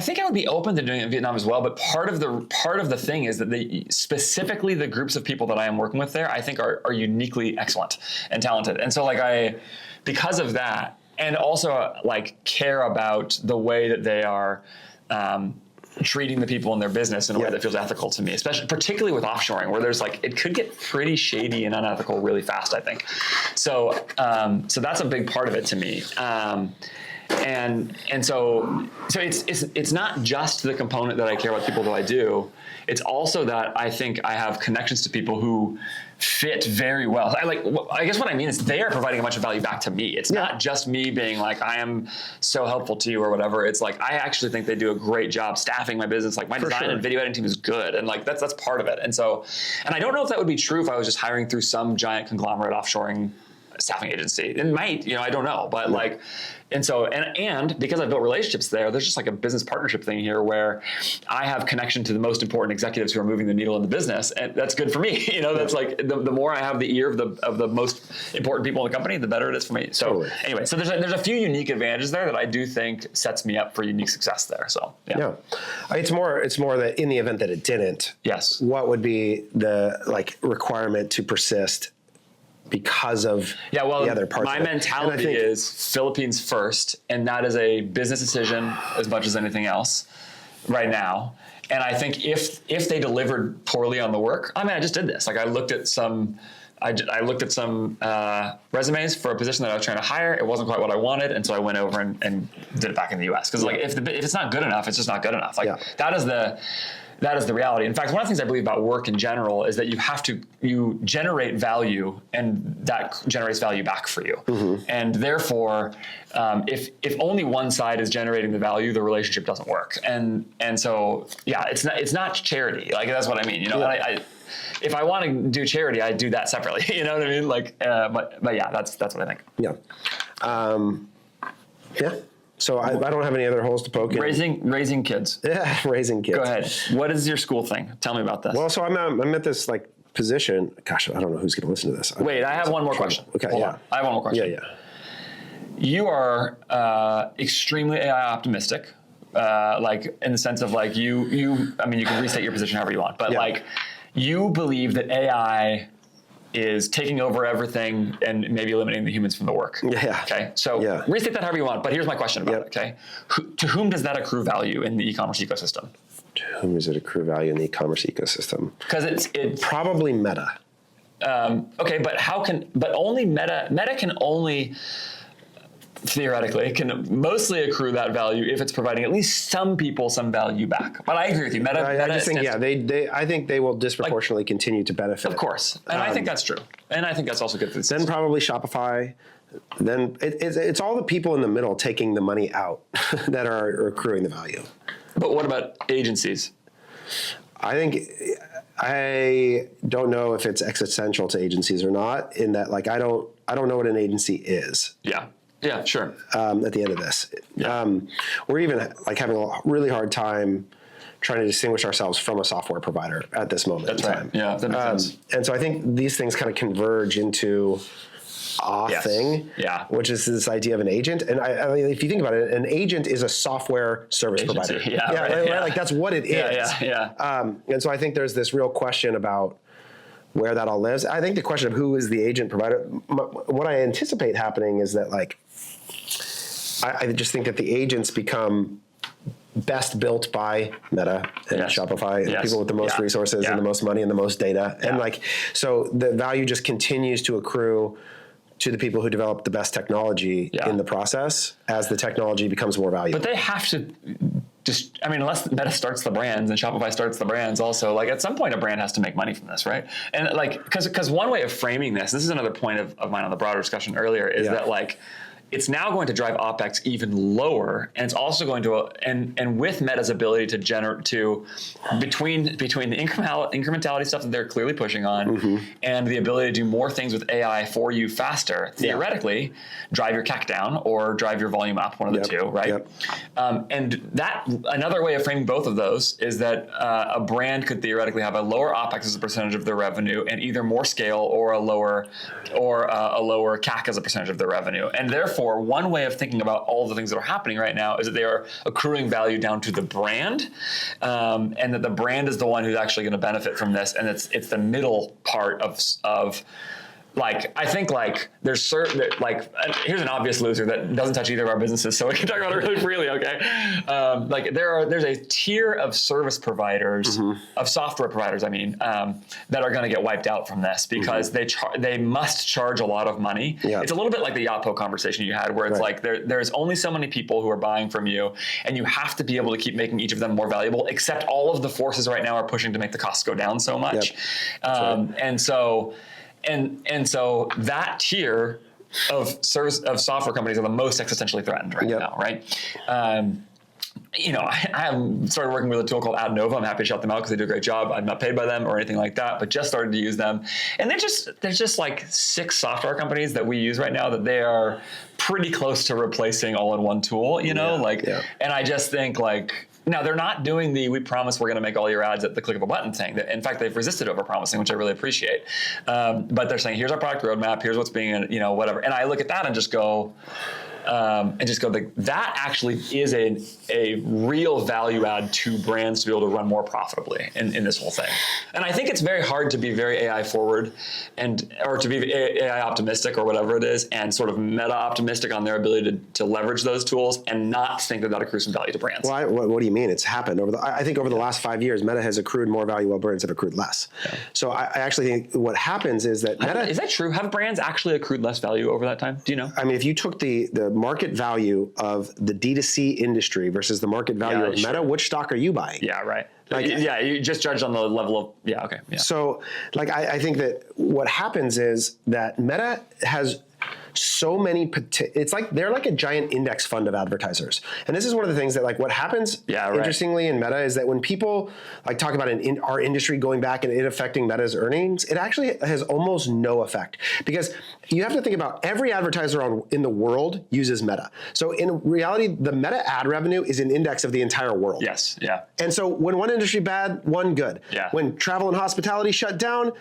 think I would be open to doing it in Vietnam as well, but part of the thing is that specifically the groups of people that I am working with there, I think are uniquely excellent and talented. And so because of that, and also care about the way that they are treating the people in their business in a way that feels ethical to me, particularly with offshoring, where there's it could get pretty shady and unethical really fast, I think. So that's a big part of it to me. And so it's not just the component that I care about people that I do. It's also that I think I have connections to people who fit very well. I guess what I mean is they are providing a bunch of value back to me. It's not just me being like, I am so helpful to you or whatever. It's like, I actually think they do a great job staffing my business. Like my design and video editing team is good. And like, that's part of it. And so, and I don't know if that would be true if I was just hiring through some giant conglomerate offshoring staffing agency. It might, I don't know, but like, and so, and because I've built relationships there, there's just like a business partnership thing here where I have connection to the most important executives who are moving the needle in the business. And that's good for me. That's like the more I have the ear of the most important people in the company, the better it is for me. So anyway, so there's a few unique advantages there that I do think sets me up for unique success there. So yeah. It's more that in the event that it didn't, what would be the like requirement to persist because of the other parts my of it. mentality is Philippines first, and that is a business decision as much as anything else right now. And I think if they delivered poorly on the work, I just did this. Like I looked at some resumes for a position that I was trying to hire. It wasn't quite what I wanted, and so I went over and did it back in the US. Because like if it's not good enough, it's just not good enough. Like that is the reality. In fact, one of the things I believe about work in general is that you generate value, and that generates value back for you. Mm-hmm. And therefore, if only one side is generating the value, the relationship doesn't work. And so it's not charity. Like that's what I mean. If I want to do charity, I do that separately. You know what I mean? Like, but yeah, that's what I think. Yeah. So I don't have any other holes to poke in. Raising kids. Yeah, raising kids. Go ahead. What is your school thing? Tell me about this. Well, so I'm at this like position. Gosh, I don't know who's going to listen to this. Wait, I have one more question. Okay, Hold on. I have one more question. Yeah. You are extremely AI optimistic, like in the sense of like you can restate your position however you want, but like you believe that AI is taking over everything and maybe eliminating the humans from the work. Yeah. Okay. So restate that however you want, but here's my question about it. Okay. To whom does that accrue value in the e-commerce ecosystem? To whom does it accrue value in the e-commerce ecosystem? Because it's probably Meta. Okay, but only Meta can only theoretically can mostly accrue that value if it's providing at least some people some value back. But I agree with you. I think they will disproportionately continue to benefit. Of course, and I think that's true, and I think that's also good for the system. Then probably Shopify. Then it's all the people in the middle taking the money out that are accruing the value. But what about agencies? I don't know if it's existential to agencies or not. In that, like, I don't know what an agency is. Yeah, sure. At the end of this, we're even like having a really hard time trying to distinguish ourselves from a software provider at this moment in time. Yeah, that makes sense. And so I think these things kind of converge into thing, which is this idea of an agent. And I mean, if you think about it, an agent is a software service provider. Right? Like that's what it is. And so I think there's this real question about where that all lives. I think the question of who is the agent provider, what I anticipate happening is that like, I just think that the agents become best built by Meta and Shopify, and people with the most resources and the most money and the most data. And like, so the value just continues to accrue to the people who develop the best technology in the process as the technology becomes more valuable. But they have to unless Meta starts the brands and Shopify starts the brands also, like at some point a brand has to make money from this, right? And like, because one way of framing this is another point of mine on the broader discussion earlier, is that like, it's now going to drive OpEx even lower, and it's also going to and with Meta's ability to generate between the incrementality stuff that they're clearly pushing on, and the ability to do more things with AI for you faster, theoretically, drive your CAC down or drive your volume up, one of the two, right? And that another way of framing both of those is that a brand could theoretically have a lower OpEx as a percentage of their revenue, and either more scale or a lower CAC as a percentage of their revenue, and therefore. One way of thinking about all the things that are happening right now is that they are accruing value down to the brand, and that the brand is the one who's actually going to benefit from this, and it's the middle part of I think there's certain here's an obvious loser that doesn't touch either of our businesses, so we can talk about it really freely. Okay, there's a tier of service providers, of software providers, that are going to get wiped out from this because they must charge a lot of money. Yeah. It's a little bit like the Yapo conversation you had, where it's like there's only so many people who are buying from you, and you have to be able to keep making each of them more valuable. Except all of the forces right now are pushing to make the costs go down so much, and so that tier of software companies are the most existentially threatened right now, right? I have started working with a tool called AdNova. I'm happy to shout them out because they do a great job. I'm not paid by them or anything like that, but just started to use them. And there's just like 6 software companies that we use right now that they are pretty close to replacing all in one tool, and I just think now, they're not doing we promise we're going to make all your ads at the click of a button thing. In fact, they've resisted over-promising, which I really appreciate. But they're saying, here's our product roadmap, here's what's being, whatever. And I look at that and just go, that actually is a real value add to brands to be able to run more profitably in this whole thing. And I think it's very hard to be very AI forward or to be AI optimistic or whatever it is, and sort of meta optimistic on their ability to leverage those tools and not think that accrues some value to brands. Well, what do you mean? It's happened I think over the last 5 years, Meta has accrued more value while brands have accrued less. Yeah. So I actually think what happens is that Meta... Is that true? Have brands actually accrued less value over that time? Do you know? If you took the market value of the D2C industry versus the market value of Meta, which stock are you buying? Yeah, right. You just judged on the level of, okay. Yeah. So, I think that what happens is that Meta has so many, it's like they're like a giant index fund of advertisers. And this is one of the things that what happens interestingly in Meta is that when people talk about our industry going back and it affecting Meta's earnings, it actually has almost no effect, because you have to think about every advertiser in the world uses Meta. So in reality, the Meta ad revenue is an index of the entire world. Yes. Yeah. And so when one industry bad, one good. Yeah. When travel and hospitality shut down,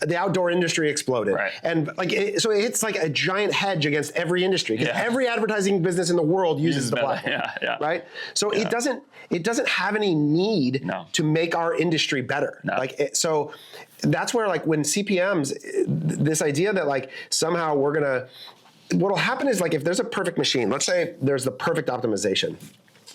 the outdoor industry exploded. Right. And so it's like a giant hedge against every industry, because every advertising business in the world uses the platform. Yeah. Right? So it doesn't have any need to make our industry better. No. So that's where when CPMs, this idea that somehow we're gonna, what'll happen is if there's a perfect machine, let's say there's the perfect optimization.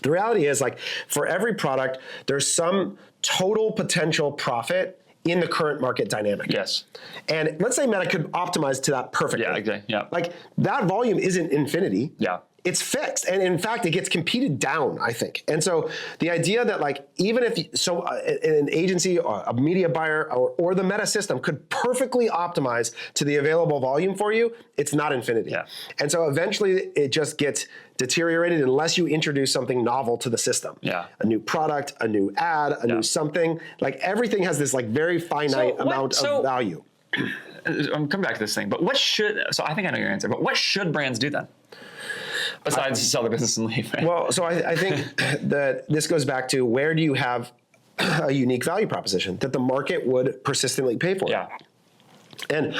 The reality is for every product, there's some total potential profit in the current market dynamic. Yes. And let's say Meta could optimize to that perfectly. Yeah, exactly. Yeah. That volume isn't infinity. Yeah. It's fixed. And in fact, it gets competed down, I think. And so the idea that even if an agency or a media buyer or the Meta system could perfectly optimize to the available volume for you, it's not infinity. Yeah. And so eventually it just gets deteriorated unless you introduce something novel to the system. Yeah. A new product, a new ad, a new something. Everything has this very finite amount of value. I'm coming back to this thing, but so I think I know your answer, but what should brands do then? Besides sell their business and leave. Right? Well, so I think that this goes back to, where do you have a unique value proposition that the market would persistently pay for? Yeah. And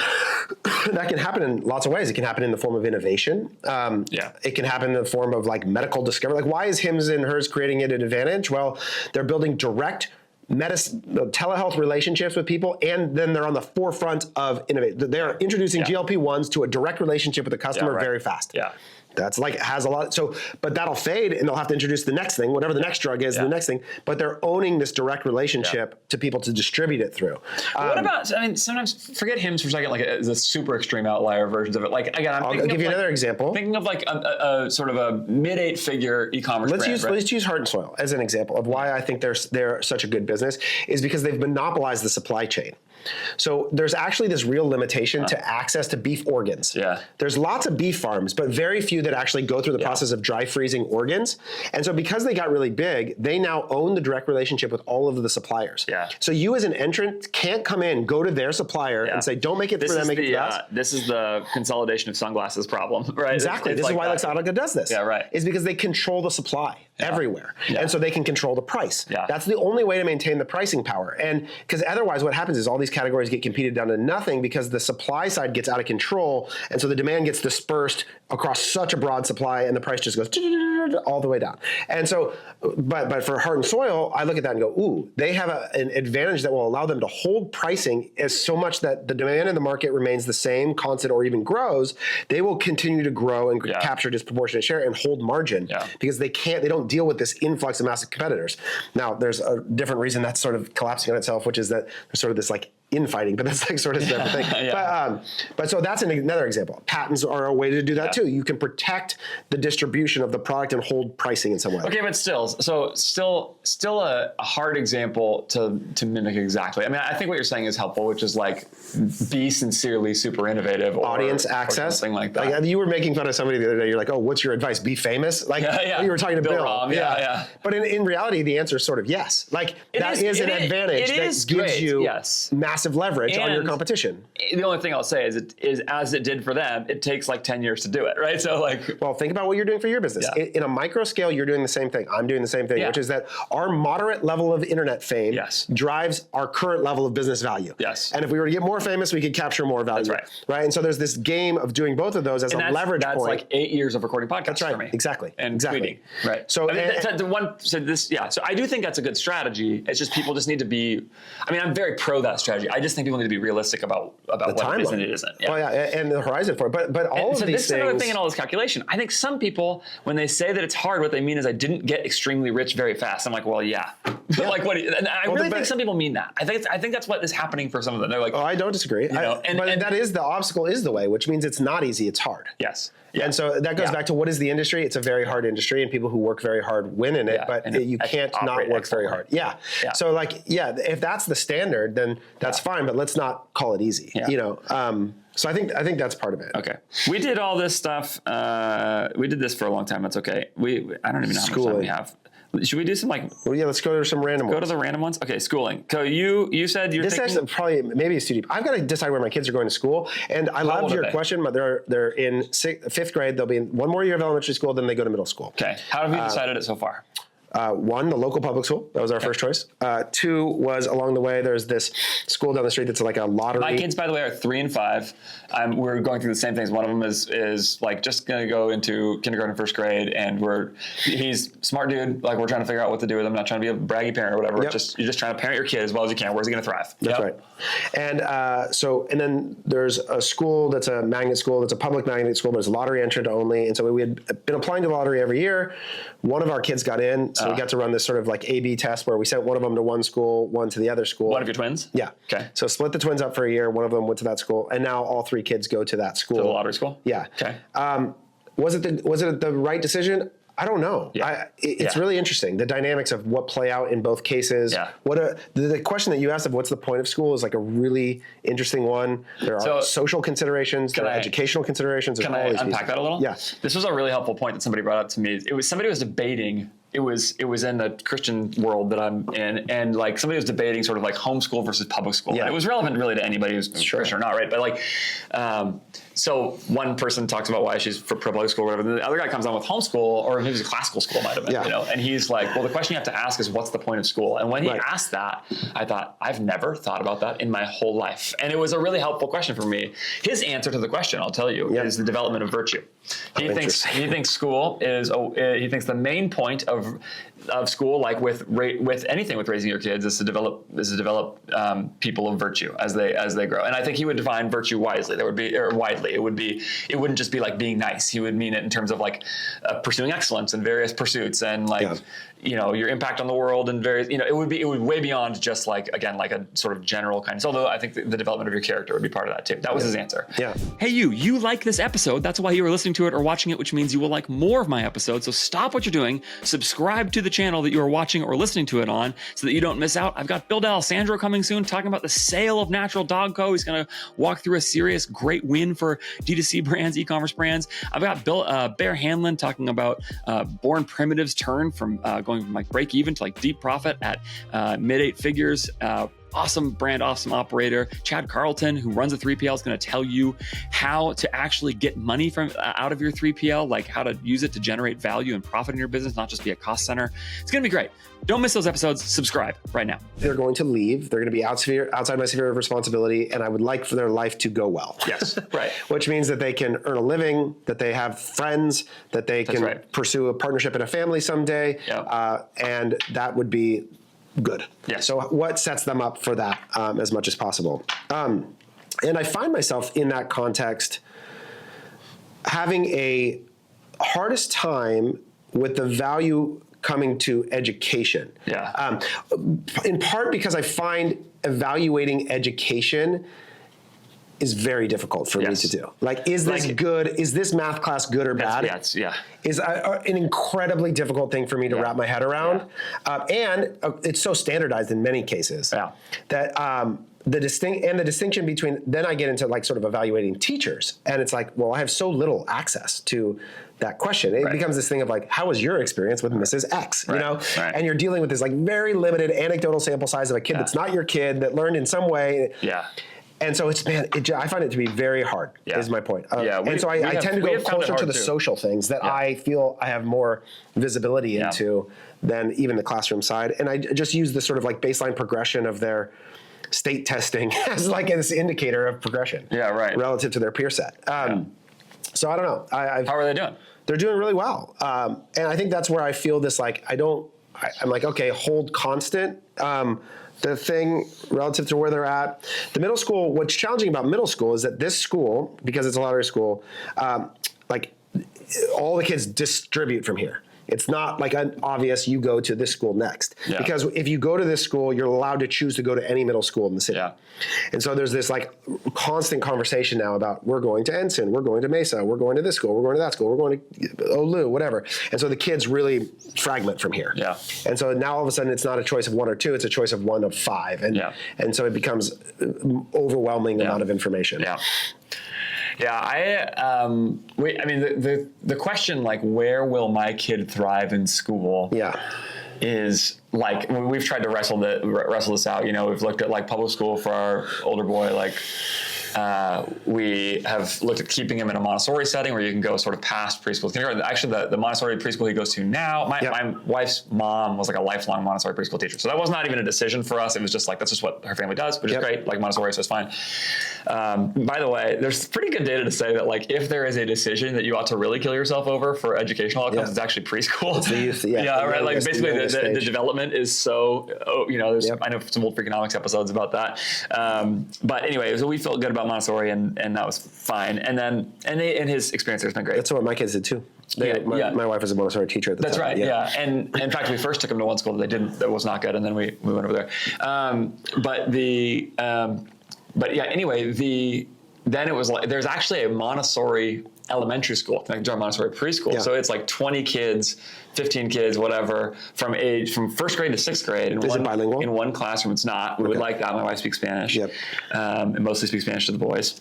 that can happen in lots of ways. It can happen in the form of innovation. It can happen in the form of medical discovery. Why is Hims and Hers creating it an advantage? Well, they're building direct telehealth relationships with people, and then they're on the forefront of innovation. They're introducing GLP-1s to a direct relationship with the customer very fast. Yeah. That's has a lot. So, but that'll fade, and they'll have to introduce the next thing, whatever the next drug is, the next thing. But they're owning this direct relationship to people to distribute it through. What about? Sometimes forget Hims for a second. The super extreme outlier versions of it. Again, I'll give you another example. Thinking of a sort of a mid-8-figure e-commerce brand. Let's use Heart and Soil as an example of why I think they're such a good business, is because they've monopolized the supply chain. So there's actually this real limitation to access to beef organs. Yeah. There's lots of beef farms, but very few that actually go through the process of dry freezing organs. And so because they got really big, they now own the direct relationship with all of the suppliers. Yeah. So you as an entrant can't come in, go to their supplier and say, don't make it for them, make it for us. This is the consolidation of sunglasses problem, right? Exactly. This is why Luxottica does this. Yeah, right. Is because they control the supply everywhere. Yeah. And so they can control the price. Yeah. That's the only way to maintain the pricing power. And because otherwise what happens is all these categories get competed down to nothing, because the supply side gets out of control. And so the demand gets dispersed across such a broad supply and the price just goes all the way down. And so, but for Heart and Soil, I look at that and go, ooh, they have an advantage that will allow them to hold pricing as so much that the demand in the market remains the same, constant, or even grows. They will continue to grow and capture disproportionate share and hold margin because they don't deal with this influx of massive competitors. Now, there's a different reason that's sort of collapsing on itself, which is that there's sort of this like infighting, but that's like sort of a separate thing. But so that's another example. Patents are a way to do that too. You can protect the distribution of the product and hold pricing in some way. Okay, but still a hard example to mimic exactly. I mean, I think what you're saying is helpful, which is like be sincerely super innovative. Audience access. Or something like that. Like, you were making fun of somebody the other day. You're like, oh, what's your advice? Be famous? Like you were talking to Bill. But in reality, the answer is sort of yes. Like that is an advantage that gives you massive leverage on your competition. The only thing I'll say is as it did for them, it takes like 10 years to do it, right? So like, well, think about what you're doing for your business. In a micro scale, you're doing the same thing. I'm doing the same thing, which is that our moderate level of internet fame drives our current level of business value. And if we were to get more famous, we could capture more value. That's right. And so there's this game of doing both of those as a leverage point. That's like 8 years of recording podcasts for me. Exactly. And tweeting. Right. So so I do think that's a good strategy. It's just people just need to be, I mean, I'm very pro that strategy. I just think people need to be realistic about what it is and it isn't. Well, and the horizon for it. But all of these things. This is another thing in all this calculation. I think some people, when they say that it's hard, what they mean is I didn't get extremely rich very fast. I'm like, well, like what? And I really think some people mean that. I think that's what is happening for some of them. They're like, oh, I don't disagree. But that is the obstacle is the way, which means it's not easy. It's hard. Yes. And so that goes back to what is the industry? It's a very hard industry, and people who work very hard win in it, but you can't not work very hard. So like, if that's the standard, then that's fine, but let's not call it easy, So I think that's part of it. Okay. We did all this stuff. We did this for a long time. That's okay. I don't even know how much time we have. Should we do some like? Well, let's go to some random ones. Go to the random ones. Okay, schooling. So you said you're. This actually probably maybe it's too deep. I've got to decide where my kids are going to school, and I love your question. But they're in 5th grade. They'll be in one more year of elementary school, then they go to middle school. Okay. How have you decided it so far? 1, the local public school. That was our first choice. 2 was along the way, there's this school down the street that's like a lottery. My kids, by the way, are 3 and 5. We're going through the same things. One of them is like just going to go into kindergarten, 1st grade, and he's smart dude. Like we're trying to figure out what to do with him. I'm not trying to be a braggy parent or whatever. You're just trying to parent your kid as well as you can. Where's he going to thrive? That's right. And and then there's a school that's a magnet school. That's a public magnet school, but it's lottery entrant only. And so we had been applying to the lottery every year. One of our kids got in, so we got to run this sort of like A/B test where we sent one of them to one school, one to the other school. One of your twins? Yeah. Okay. So split the twins up for a year. One of them went to that school, and now all 3 kids go to that school. To the lottery school? Yeah. Okay. Was it the right decision? I don't know. It's really interesting, the dynamics of what play out in both cases. The question that you asked of what's the point of school is like a really interesting one. There are social considerations, there are educational considerations. Can I unpack that a little? Yeah. This was a really helpful point that somebody brought up to me. Somebody was debating. It was in the Christian world that I'm in, and like somebody was debating sort of like homeschool versus public school. And it was relevant really to anybody who's Christian or not, right? But like, so one person talks about why she's for public school or whatever. The other guy comes on with homeschool, or maybe it was a classical school might have been, and he's like, well, the question you have to ask is what's the point of school? And when he asked that, I thought, I've never thought about that in my whole life. And it was a really helpful question for me. His answer to the question, I'll tell you, is the development of virtue. He thinks school is, he thinks the main point of school, like with anything with raising your kids, is to develop people of virtue as they grow. And I think he would define virtue wisely. Widely. It wouldn't just be like being nice. He would mean it in terms of like pursuing excellence in various pursuits and like your impact on the world and various. It would way beyond just like again like a sort of general kind. Although I think the development of your character would be part of that too. That was his answer. Yeah. Hey, you like this episode? That's why you are listening to it or watching it, which means you will like more of my episodes. So stop what you're doing, subscribe to the channel that you are watching or listening to it on, so that you don't miss out. I've got Bill D'Alessandro coming soon, talking about the sale of Natural Dog Co. He's going to walk through a serious great win for D2C brands, e-commerce brands. I've got Bear Hanlon talking about Born Primitive's turn from going from like break even to like deep profit at mid 8 figures. awesome brand, awesome operator. Chad Carlton, who runs a 3PL, is going to tell you how to actually get money from out of your 3PL, like how to use it to generate value and profit in your business, not just be a cost center. It's going to be great. Don't miss those episodes. Subscribe right now. They're going to leave. They're going to be outside my sphere of responsibility, and I would like for their life to go well. Yes, right. Which means that they can earn a living, that they have friends, that they can pursue a partnership in a family someday, and that would be good. Yeah. So what sets them up for that as much as possible? And I find myself in that context having a hardest time with the value coming to education. Yeah. In part because I find evaluating education is very difficult for me to do. Like, is this good? Is this math class good or bad? Is an incredibly difficult thing for me to wrap my head around. And it's so standardized in many cases that the distinction between, then I get into like sort of evaluating teachers, and it's like, well, I have so little access to that question. It becomes this thing of like, how was your experience with Mrs. X? You know, and you're dealing with this like very limited anecdotal sample size of a kid that's not your kid, that learned in some way. And so it's, man, I find it to be very hard, is my point. And so I tend to go closer to the social things that I feel I have more visibility into than even the classroom side. And I just use the sort of like baseline progression of their state testing as like this indicator of progression relative to their peer set. So I don't know. How are they doing? They're doing really well. And I think that's where I feel this, like, I'm like, okay, hold constant. The thing relative to where they're at. The middle school, what's challenging about middle school is that this school, because it's a lottery school, like all the kids distribute from here. It's not like an obvious you go to this school next. Because if you go to this school, you're allowed to choose to go to any middle school in the city. And so there's this like constant conversation now about, we're going to Ensign, we're going to Mesa, we're going to this school, we're going to that school, we're going to Olu, whatever. And so the kids really fragment from here. And so now all of a sudden it's not a choice of one or two, it's a choice of one of five. And so it becomes overwhelming amount of information. I mean, the question, like, where will my kid thrive in school? Is like, we've tried to wrestle this out. You know, we've looked at like public school for our older boy, like. We have looked at keeping him in a Montessori setting where you can go sort of past preschool. Actually, the Montessori preschool he goes to now, my wife's mom was like a lifelong Montessori preschool teacher. So that was not even a decision for us. It was just like, that's just what her family does, which is great. Like Montessori, so it's fine. By the way, there's pretty good data to say that like, if there is a decision that you ought to really kill yourself over for educational outcomes, it's actually preschool. It's the youth, right. Like basically the development is so, there's, I know some old Freakonomics episodes about that. But anyway, so we felt good about Montessori, and that was fine. And then, and his experience there has been great. That's what my kids did too. My wife was a Montessori teacher at the time. That's right. And in fact, we first took him to one school that was not good, and then we went over there. Anyway, then it was like, there's actually a Montessori elementary school, like Montessori preschool. So it's like 20 kids, 15 kids, whatever, from first grade to sixth grade. Is it bilingual? In one classroom. It's not. We would like that. My wife speaks Spanish. And mostly speaks Spanish to the boys.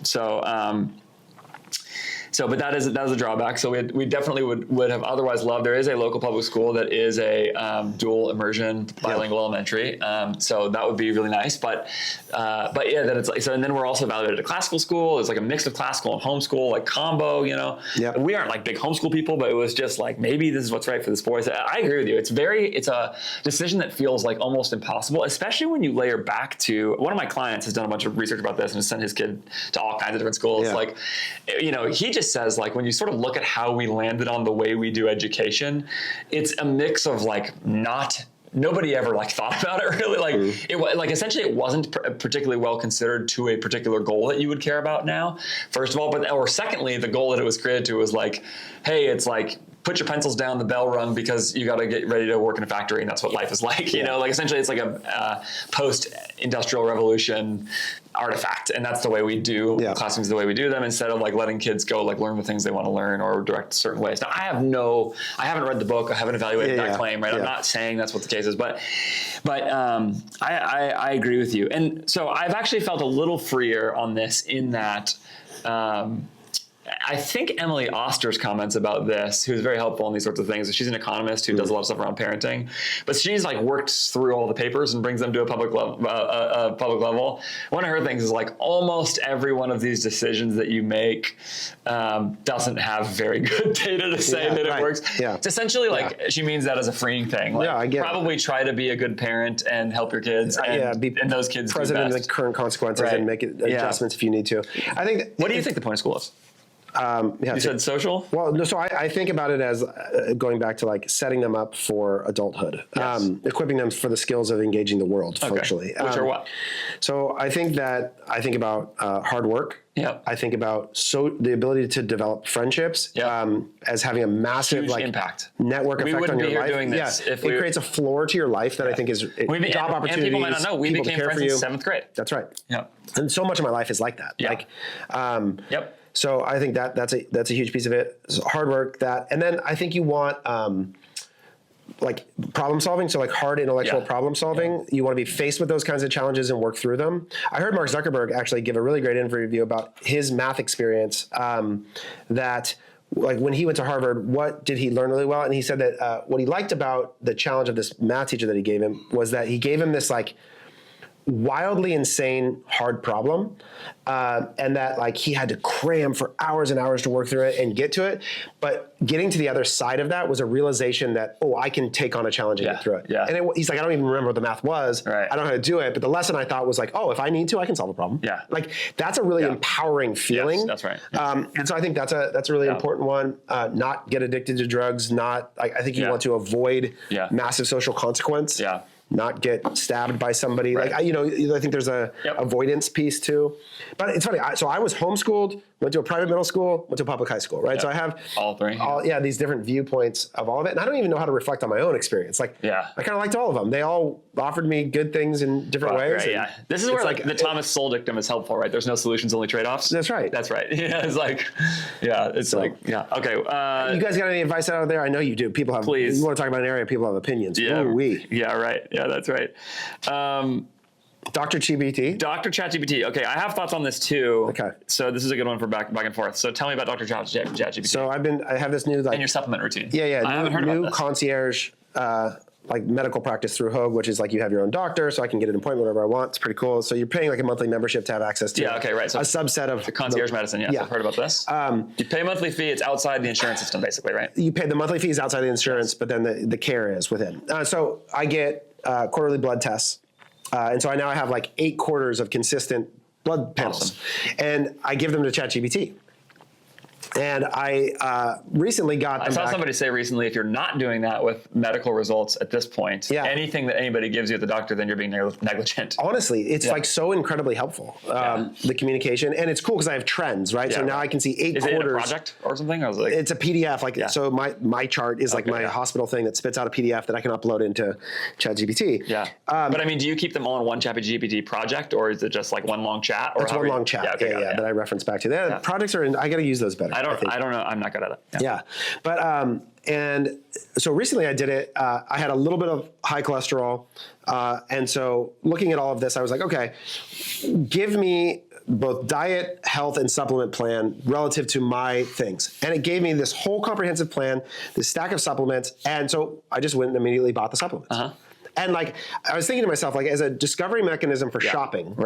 But that is a drawback. So we definitely would have otherwise loved. There is a local public school that is a dual immersion bilingual elementary. So that would be really nice. But that it's like, so, and then we're also evaluated at a classical school. It's like a mix of classical and homeschool, like combo, And we aren't like big homeschool people, but it was just like, maybe this is what's right for this boy. So I agree with you. It's a decision that feels like almost impossible, especially when you layer back to, one of my clients has done a bunch of research about this and has sent his kid to all kinds of different schools. Like, he just says, like, when you sort of look at how we landed on the way we do education, it's a mix of like nobody ever like thought about it really. Like essentially it wasn't particularly well considered to a particular goal that you would care about now, first of all, or secondly, the goal that it was created to was like, hey, it's like, put your pencils down, the bell rung, because you got to get ready to work in a factory, and that's what life is like. Like essentially it's like a post-industrial revolution artifact, and that's the way we do classrooms, the way we do them, instead of like letting kids go like learn the things they want to learn or direct certain ways. Now I haven't read the book, I haven't evaluated that claim, right? I'm not saying that's what the case is, but I agree with you. And so I've actually felt a little freer on this in that I think Emily Oster's comments about this, who's very helpful in these sorts of things. She's an economist who does a lot of stuff around parenting, but she's like works through all the papers and brings them to a public level. One of her things is like almost every one of these decisions that you make doesn't have very good data to say that it works. Yeah. It's essentially like she means that as a freeing thing. Like, I get probably try to be a good parent and help your kids. And those kids present in the current consequences and make adjustments if you need to. I think. What do you think the point of school is? You said social? Well, no, so I think about it as going back to like setting them up for adulthood, equipping them for the skills of engaging the world functionally. Which are what? So I think about hard work. Yeah. I think about the ability to develop friendships as having a massive huge impact, network effect on your life. Doing this it creates a floor to your life that I think is job opportunities. And people might not know we became friends in 7th grade. That's right. Yeah. And so much of my life is like that. Yeah. So I think that's a huge piece of it. So hard work, and then I think you want like problem solving. So like hard intellectual problem solving. You want to be faced with those kinds of challenges and work through them. I heard Mark Zuckerberg actually give a really great interview about his math experience. That like when he went to Harvard, what did he learn really well? And he said that what he liked about the challenge of this math teacher that he gave him was that he gave him this like wildly insane hard problem, and that like he had to cram for hours and hours to work through it and get to it. But getting to the other side of that was a realization that, I can take on a challenge and get through it. And he's like, I don't even remember what the math was. I don't know how to do it. But the lesson I thought was like, if I need to, I can solve a problem. Like that's a really empowering feeling. Yes, that's right. And so I think that's a really important one. Not get addicted to drugs. I think you want to avoid massive social consequence. Not get stabbed by somebody. Like, I think there's a avoidance piece too. But it's funny. So I was homeschooled, went to a private middle school, went to a public high school, right? So I have all three. These different viewpoints of all of it. And I don't even know how to reflect on my own experience. Like, I kind of liked all of them. They all offered me good things in different ways. Right, This is where like the Thomas Sowell dictum is helpful, right? There's no solutions, only trade-offs. That's right. That's right. It's like, okay. You guys got any advice out there? I know you do. People have, you want to talk about an area, people have opinions. Yeah, right. Yeah, that's right. Dr. GPT. Dr. ChatGPT. Okay, I have thoughts on this too. Okay. So this is a good one for back and forth. So tell me about Dr. ChatGPT. So I have this new and your supplement routine. I haven't heard about this. Concierge like medical practice through Hogue, which is like you have your own doctor, so I can get an appointment whenever I want. It's pretty cool. So you're paying like a monthly membership to have access to right. So a subset of the concierge medicine. Yes, I've heard about this. You pay a monthly fee. It's outside the insurance system, basically, right? You pay the monthly fees outside the insurance, but then the care is within. So I get quarterly blood tests. And so I have like 8 quarters of consistent blood panels. And I give them to ChatGPT. And I recently got them I saw somebody say recently, if you're not doing that with medical results at this point, anything that anybody gives you at the doctor, then you're being negligent. Honestly, it's like so incredibly helpful, the communication. And it's cool because I have trends, right? So now I can see 8 quarters. Is it a project or something? I was like, it's a PDF. So my chart is like my hospital thing that spits out a PDF that I can upload into ChatGPT. But I mean, do you keep them all in one ChatGPT project, or is it just like one long chat? Or it's one long chat, that I reference back to. Projects are I got to use those better. I don't know. I'm not good at it. But and so recently I did it. I had a little bit of high cholesterol, and so looking at all of this, I was like, okay, give me both diet, health, and supplement plan relative to my things. And it gave me this whole comprehensive plan, this stack of supplements, and so I just went and immediately bought the supplements. And like, I was thinking to myself, like, as a discovery mechanism for shopping,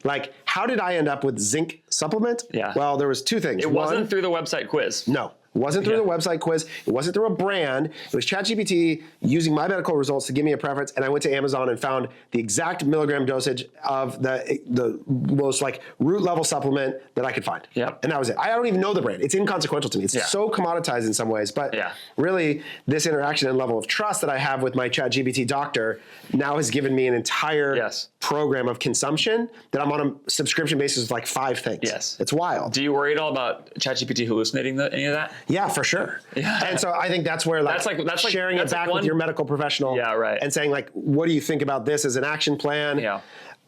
like, how did I end up with zinc supplement? Well, there was 2 things. It wasn't through the website quiz. No. It wasn't through the website quiz. It wasn't through a brand. It was ChatGPT using my medical results to give me a preference. And I went to Amazon and found the exact milligram dosage of the most like root level supplement that I could find. And that was it. I don't even know the brand. It's inconsequential to me. It's so commoditized in some ways. But really, this interaction and level of trust that I have with my ChatGPT doctor now has given me an entire program of consumption that I'm on a subscription basis with like 5 things. It's wild. Do you worry at all about ChatGPT hallucinating any of that? Yeah, for sure. And so I think that's where that's sharing it back with your medical professional and saying like, what do you think about this as an action plan?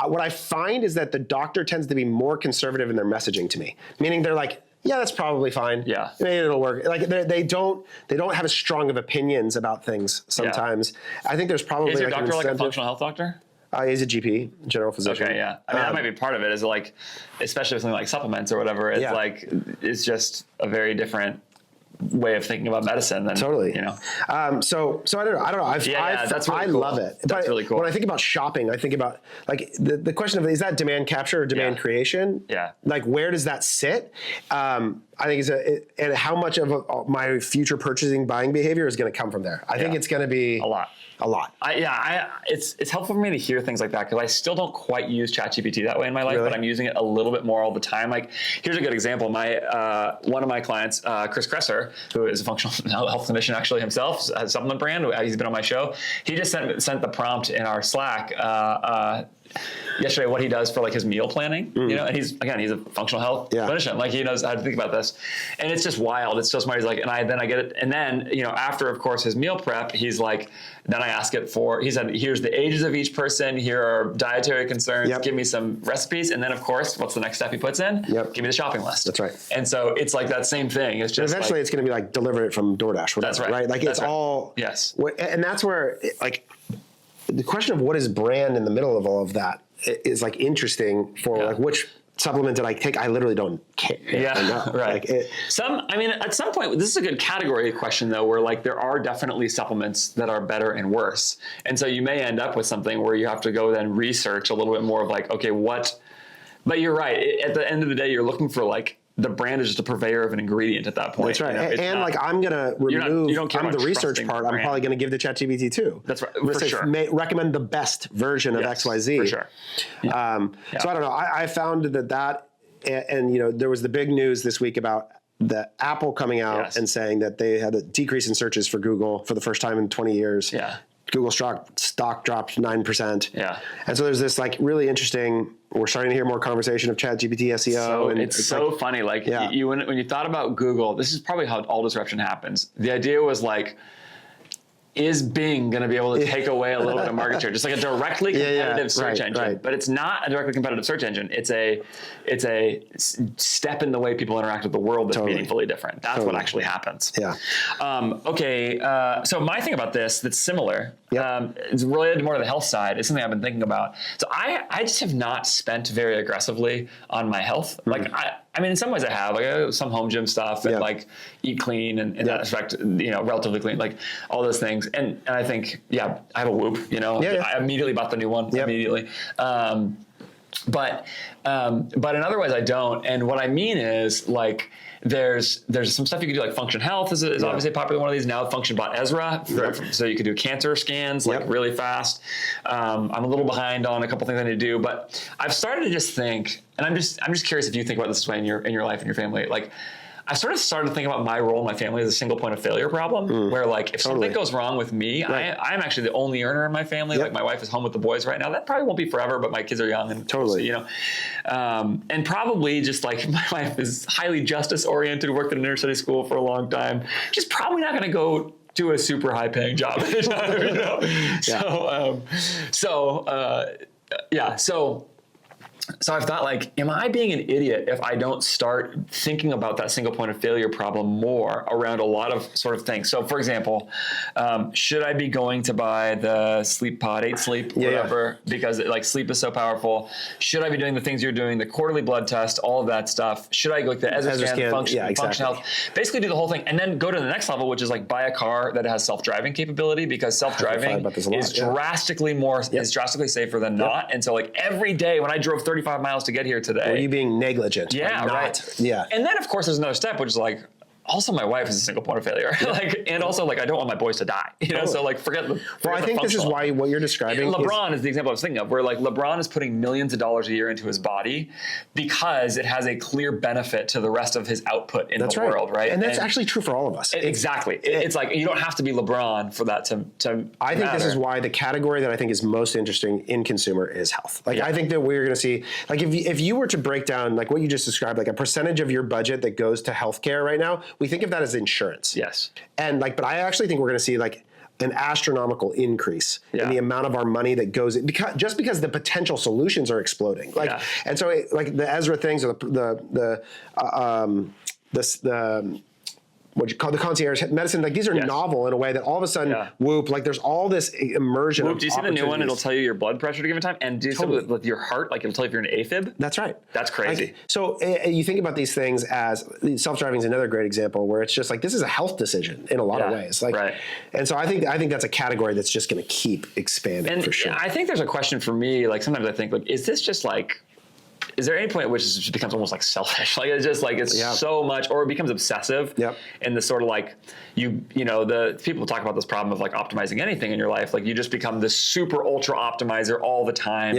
What I find is that the doctor tends to be more conservative in their messaging to me, meaning they're like, yeah, that's probably fine. Maybe it'll work. Like they don't have as strong of opinions about things sometimes. I think there's probably is your like doctor like a functional health doctor? He's a GP, general physician. Okay, yeah. I mean, that might be part of it. Is like, especially with something like supplements or whatever. It's like it's just a very different way of thinking about medicine. Than, totally. You know. So I don't know. That's really I cool. love it. That's really cool. When I think about shopping, I think about like the question of, is that demand capture or demand creation? Yeah. Like, where does that sit? I think and how much of my future purchasing buying behavior is going to come from there. I think it's going to be a lot. It's helpful for me to hear things like that because I still don't quite use ChatGPT that way in my life, but I'm using it a little bit more all the time. Like, here's a good example. One of my clients, Chris Kresser, who is a functional health clinician actually himself, a supplement brand. He's been on my show. He just sent the prompt in our Slack yesterday what he does for like his meal planning, you know, and he's a functional health clinician. Like, he knows how to think about this, and it's just wild. It's so smart. He's like, then I get it. And then, you know, after of course his meal prep, he's like, then I ask it for, he said, here's the ages of each person. Here are dietary concerns. Give me some recipes. And then of course, what's the next step he puts in? Give me the shopping list. That's right. And so it's like that same thing. It's just eventually it's going to be like deliver it from DoorDash. Whatever, that's right. Like it's all, and that's where like the question of what is brand in the middle of all of that is like interesting for like which supplement did I take? I literally don't care. Right. Like at some point, this is a good category question though, where like there are definitely supplements that are better and worse. And so you may end up with something where you have to go then research a little bit more of like, okay, but you're right. At the end of the day, you're looking for like, the brand is just a purveyor of an ingredient at that point. That's right. You know, and like, I'm going to remove, I'm the research part. I'm probably going to give the ChatGPT too. That's right. For sure. Recommend the best version of XYZ. For sure. So I don't know. I found that, and you know, there was the big news this week about the Apple coming out and saying that they had a decrease in searches for Google for the first time in 20 years. Google stock dropped 9%. And so there's this like really interesting, we're starting to hear more conversation of ChatGPT SEO. So it's so funny. Like when you thought about Google, this is probably how all disruption happens. The idea was like, is Bing going to be able to take away a little bit of market share? Just like a directly competitive search engine, but it's not a directly competitive search engine. It's a step in the way people interact with the world that's meaningfully different. That's what actually happens. So my thing about this that's similar, it's related more to the health side. It's something I've been thinking about. So I just have not spent very aggressively on my health. Like I mean, in some ways I have, like some home gym stuff and like eat clean and in that respect, you know, relatively clean, like all those things. And I think, I have a Whoop, you know, I immediately bought the new one immediately. But in other ways I don't. And what I mean is like, there's some stuff you can do, like Function Health is obviously a popular one of these now. Function bought Ezra, so you could do cancer scans like really fast. I'm a little behind on a couple things I need to do, but I've started to just think, and I'm just curious if you think about this way in your life and your family. Like, I sort of started to think about my role in my family as a single point of failure problem, where like if something goes wrong with me, I'm actually the only earner in my family. Like my wife is home with the boys right now. That probably won't be forever, but my kids are young and you know, and probably just like my wife is highly justice oriented, worked in an inner city school for a long time. She's probably not going to go do a super high paying job. You know? So I've thought like, am I being an idiot if I don't start thinking about that single point of failure problem more around a lot of sort of things? So for example, should I be going to buy the sleep pod, 8 Sleep, whatever, because like sleep is so powerful? Should I be doing the things you're doing, the quarterly blood test, all of that stuff? Should I go like the Ezra scan, function health, basically do the whole thing and then go to the next level, which is like buy a car that has self-driving capability, because self-driving is drastically safer than not. And so like every day when I drove 35 miles to get here today. Were you being negligent? And then of course there's another step, which is like, also my wife is a single point of failure. And also like, I don't want my boys to die, you know? So like forget I think this is why what you're describing. LeBron is the example I was thinking of, where like LeBron is putting millions of dollars a year into his body because it has a clear benefit to the rest of his output in the world, right? And that's actually true for all of us. Exactly. It's like, you don't have to be LeBron for that to I think this is why the category that I think is most interesting in consumer is health. Like I think that we're going to see, like if you were to break down like what you just described, like a percentage of your budget that goes to healthcare right now, we think of that as insurance. Yes. And like, but I actually think we're going to see like an astronomical increase in the amount of our money that goes in, because the potential solutions are exploding. Like, and so like the Ezra things or the what you call the concierge medicine. Like these are novel in a way that all of a sudden, Whoop, like there's all this immersion. Whoop, do you see the new one? It'll tell you your blood pressure at a given time and do something with your heart. Like it'll tell you if you're an AFib. That's right. That's crazy. Like, so you think about these things as self-driving is another great example where it's just like, this is a health decision in a lot of ways. Like, and so I think that's a category that's just going to keep expanding for sure. I think there's a question for me. Like sometimes I think, like, is this just like, is there any point at which it just becomes almost like selfish? Like it's just like, it's so much, or it becomes obsessive. And the sort of like, you know, the people talk about this problem of like optimizing anything in your life. Like you just become this super ultra optimizer all the time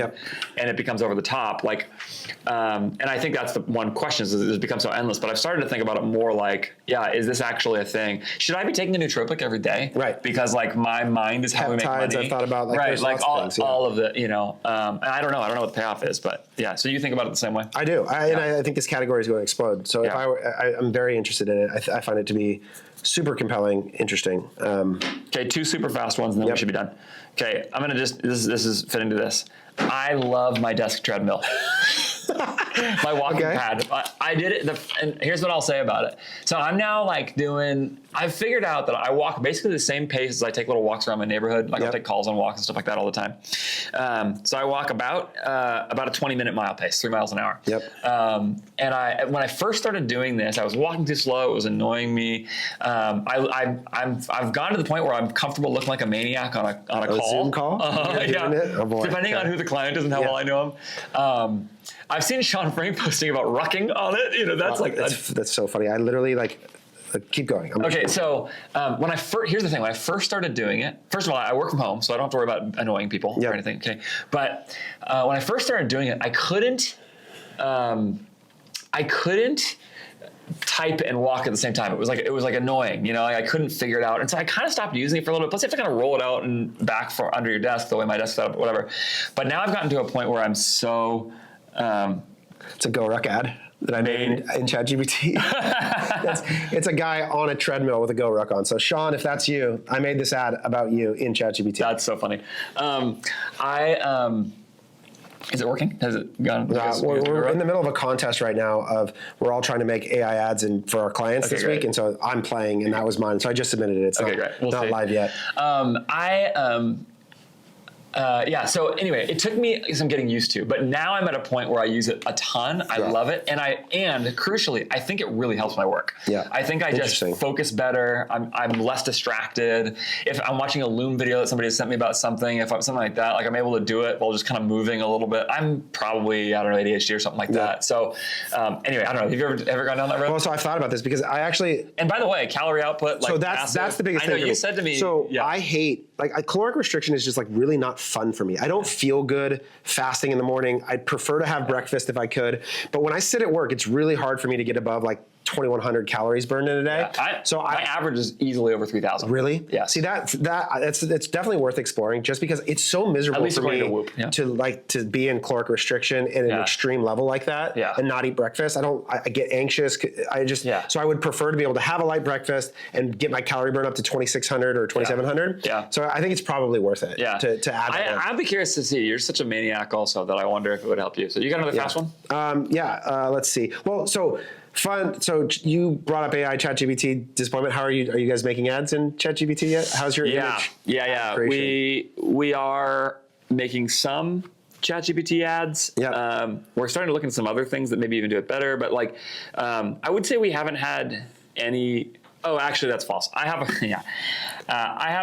and it becomes over the top. Like, and I think that's the one question is it becomes so endless, but I've started to think about it more like, is this actually a thing? Should I be taking a nootropic every day? Right. Because like my mind is how we make money. I've thought about like, like all of the, you know, and I don't know what the payoff is, but so you think about it the same way? I do. And I think this category is going to explode. So if I'm very interested in it. I find it to be super compelling, interesting. Okay, 2 super fast ones, and then we should be done. Okay, I'm gonna just this is fitting to this. I love my desk treadmill. My walking pad. I did it, and here's what I'll say about it. So I'm now like I've figured out that I walk basically the same pace as I take little walks around my neighborhood. Like I'll take calls on walks and stuff like that all the time. So I walk about a 20-minute mile pace, 3 miles an hour. And when I first started doing this, I was walking too slow. It was annoying me. I've gone to the point where I'm comfortable looking like a maniac on a call. Zoom call? Oh, boy. Depending on who the client is and how well I know him. I've seen Sean Frank posting about rucking on it. You know, that's so funny. I literally keep going. So here's the thing. When I first started doing it, first of all, I work from home, so I don't have to worry about annoying people or anything. Okay, but when I first started doing it, I couldn't type and walk at the same time. It was like annoying, you know, like I couldn't figure it out. And so I kind of stopped using it for a little bit. Plus you have to kind of roll it out and back for under your desk, the way my desk set up, whatever. But now I've gotten to a point where I'm so, it's a GoRuck ad that I made in ChatGPT. It's a guy on a treadmill with a GoRuck on. So Sean, if that's you, I made this ad about you in ChatGPT. That's so funny. Is it working? Has it gone? We're in the middle of a contest right now we're all trying to make AI ads for our clients this week. And so I'm playing and that was mine. So I just submitted it. It's not live yet. So anyway, it took me some getting used to, but now I'm at a point where I use it a ton. I love it. And crucially, I think it really helps my work. I think I just focus better. I'm less distracted. If I'm watching a Loom video that somebody has sent me about something, if I'm something like that, like I'm able to do it while just kind of moving a little bit. I'm probably, I don't know, ADHD or something like that. So anyway, I don't know. Have you ever gone down that road? Well, so I thought about this because I actually, and by the way, calorie output, like so that's the biggest thing. I know you said to me. So I hate, caloric restriction is just really not fun for me. I don't feel good fasting in the morning. I'd prefer to have breakfast if I could. But when I sit at work, it's really hard for me to get above 2,100 calories burned in a day. My average is easily over 3,000. Really? Yeah. See it's definitely worth exploring just because it's so miserable for me to be in caloric restriction at an extreme level like that and not eat breakfast. I get anxious. So I would prefer to be able to have a light breakfast and get my calorie burn up to 2,600 or 2,700. So I think it's probably worth it to add that. I'd be curious to see. You're such a maniac also that I wonder if it would help you. So you got another fast one? Let's see. Well, so fun. So you brought up AI, ChatGPT disappointment. How are you? Are you guys making ads in ChatGPT yet? How's your image? We are making some ChatGPT ads. We're starting to look into some other things that maybe even do it better. But I would say we haven't had any. Oh, actually, that's false. I have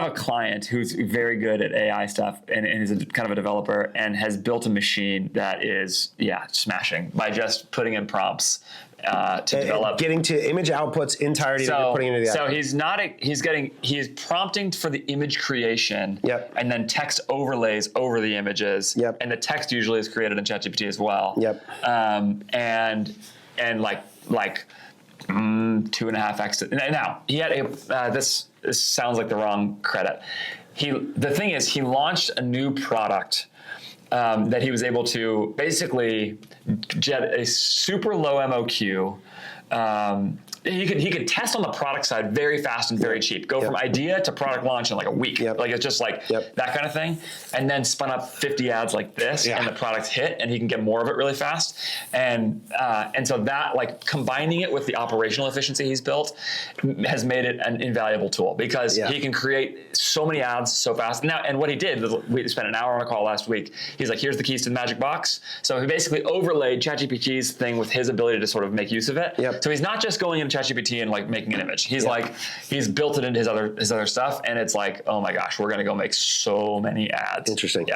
a client who's very good at AI stuff and is kind of a developer and has built a machine that is smashing by just putting in prompts to develop. Getting to image outputs entirety that you're putting into the app. He's prompting for the image creation and then text overlays over the images. And the text usually is created in ChatGPT as well. And 2.5x. Now he had this sounds like the wrong credit. The thing is, he launched a new product that he was able to basically get a super low MOQ he could test on the product side very fast and very cheap. Go from idea to product launch in like a week. Like it's just like that kind of thing. And then spun up 50 ads like this, and the product hit, and he can get more of it really fast. And so that, like, combining it with the operational efficiency he's built has made it an invaluable tool, because he can create so many ads so fast. Now, and what he did, we spent an hour on a call last week. He's like, here's the keys to the magic box. So he basically overlaid ChatGPT's thing with his ability to sort of make use of it. So he's not just going into ChatGPT and like making an image. He's like, he's built it into his other stuff, and it's like, oh my gosh, we're gonna go make so many ads. Interesting.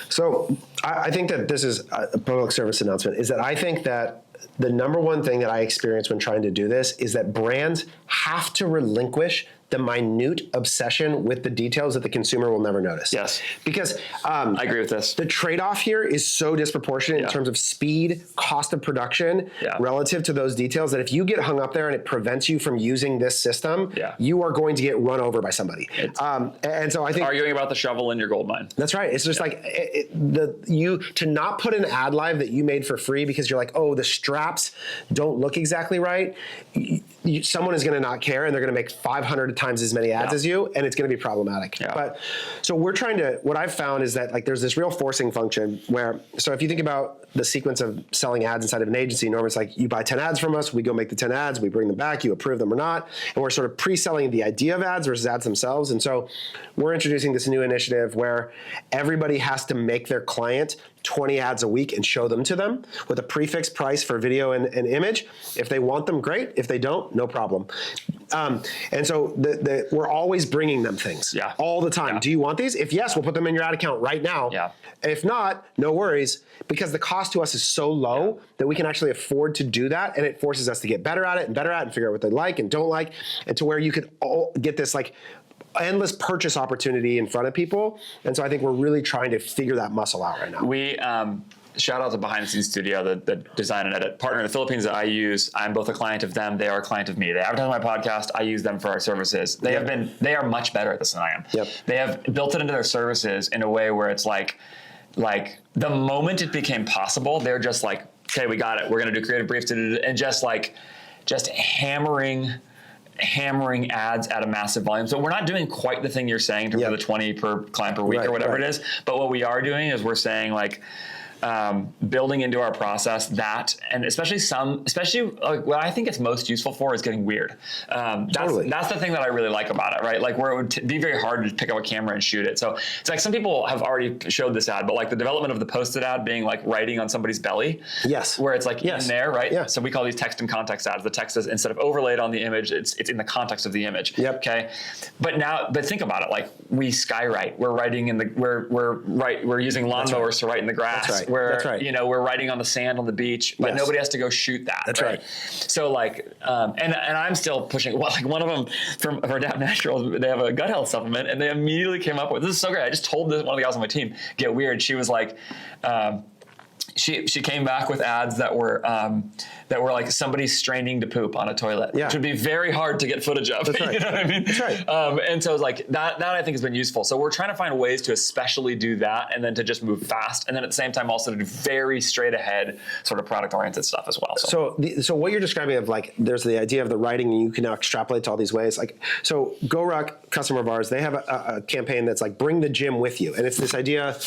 So I think that this is a public service announcement, is that I think that the number one thing that I experience when trying to do this is that brands have to relinquish the minute obsession with the details that the consumer will never notice. Because I agree with this. The trade-off here is so disproportionate in terms of speed, cost of production, relative to those details, that if you get hung up there and it prevents you from using this system, you are going to get run over by somebody. And so I think arguing about the shovel in your gold mine. That's right. It's just like to not put an ad live that you made for free because you're like, oh, the straps don't look exactly right. Someone is going to not care, and they're going to make 500 times as many ads as you, and it's going to be problematic. But so we're trying to, what I've found is that like there's this real forcing function where, so if you think about the sequence of selling ads inside of an agency, normally it's like you buy 10 ads from us, we go make the 10 ads, we bring them back, you approve them or not, and we're sort of pre-selling the idea of ads versus ads themselves. And so we're introducing this new initiative where everybody has to make their client 20 ads a week and show them to them with a prefix price for video and image. If they want them, great. If they don't, no problem. And so we're always bringing them things all the time. Do you want these? If yes, we'll put them in your ad account right now. If not, no worries, because the cost to us is so low that we can actually afford to do that. And it forces us to get better at it and figure out what they like and don't like, and to where you could all get this like endless purchase opportunity in front of people. And so I think we're really trying to figure that muscle out right now. We shout out to Behind the Scenes Studio, the design and edit partner in the Philippines that I use. I'm both a client of them. They are a client of me. They advertise my podcast. I use them for our services. They are much better at this than I am. They have built it into their services in a way where it's like the moment it became possible, they're just like, okay, we got it. We're going to do creative briefs, and just hammering ads at a massive volume. So we're not doing quite the thing you're saying in terms of the 20 per client per week or whatever it is. But what we are doing is we're saying like, building into our process that, and especially like what I think it's most useful for is getting weird. That's the thing that I really like about it, right? Like where it would be very hard to pick up a camera and shoot it. So it's like some people have already showed this ad, but like the development of the posted ad being like writing on somebody's belly. Where it's like in there, right? So we call these text and context ads. The text is, instead of overlaid on the image, it's in the context of the image. Okay. But think about it. Like we skywrite. We're writing in the, we're using lawnmowers to write in the grass. Where we're writing on the sand on the beach, but nobody has to go shoot that. That's right. So like, and I'm still pushing. Well, like one of them from Adapt Natural, they have a gut health supplement, and they immediately came up with, this is so great. I just told one of the guys on my team, get weird. She was like, she came back with ads that were like somebody straining to poop on a toilet, which would be very hard to get footage of. That's right. You know what I mean? That's right. And so it's like that I think has been useful. So we're trying to find ways to especially do that, and then to just move fast, and then at the same time also to do very straight ahead sort of product oriented stuff as well. So what you're describing of like, there's the idea of the writing, and you can now extrapolate to all these ways. Like, so GoRuck, customer of ours, they have a campaign that's like, bring the gym with you, and it's this idea.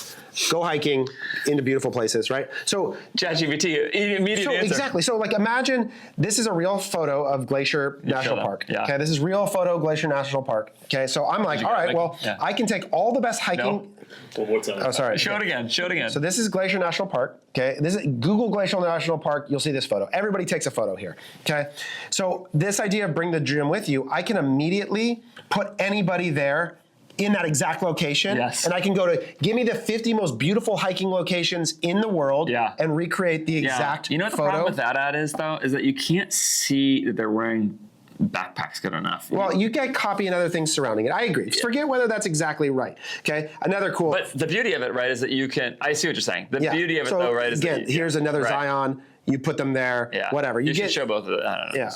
Go hiking into beautiful places, right? So ChatGPT, immediate answer. Exactly. So like imagine this is a real photo of Glacier National Park. Okay, this is real photo Glacier National Park. Okay, so I'm like, all right, well, I can take all the best hiking. Well, what's on? Oh, sorry. Show it again. So this is Glacier National Park. Okay, this is Google Glacier National Park. You'll see this photo. Everybody takes a photo here. Okay, so this idea of bring the gym with you, I can immediately put anybody there in that exact location. And I can go to, give me the 50 most beautiful hiking locations in the world and recreate the exact photo. You know what the problem with that ad is, though, is that you can't see that they're wearing backpacks good enough. Well, you get copy and other things surrounding it. I agree. Forget whether that's exactly right. Okay, another cool. But the beauty of it, right, is that you can, I see what you're saying. The beauty of it, though, right, is again, here's another Zion. You put them there, whatever. You should show both of them. I don't know.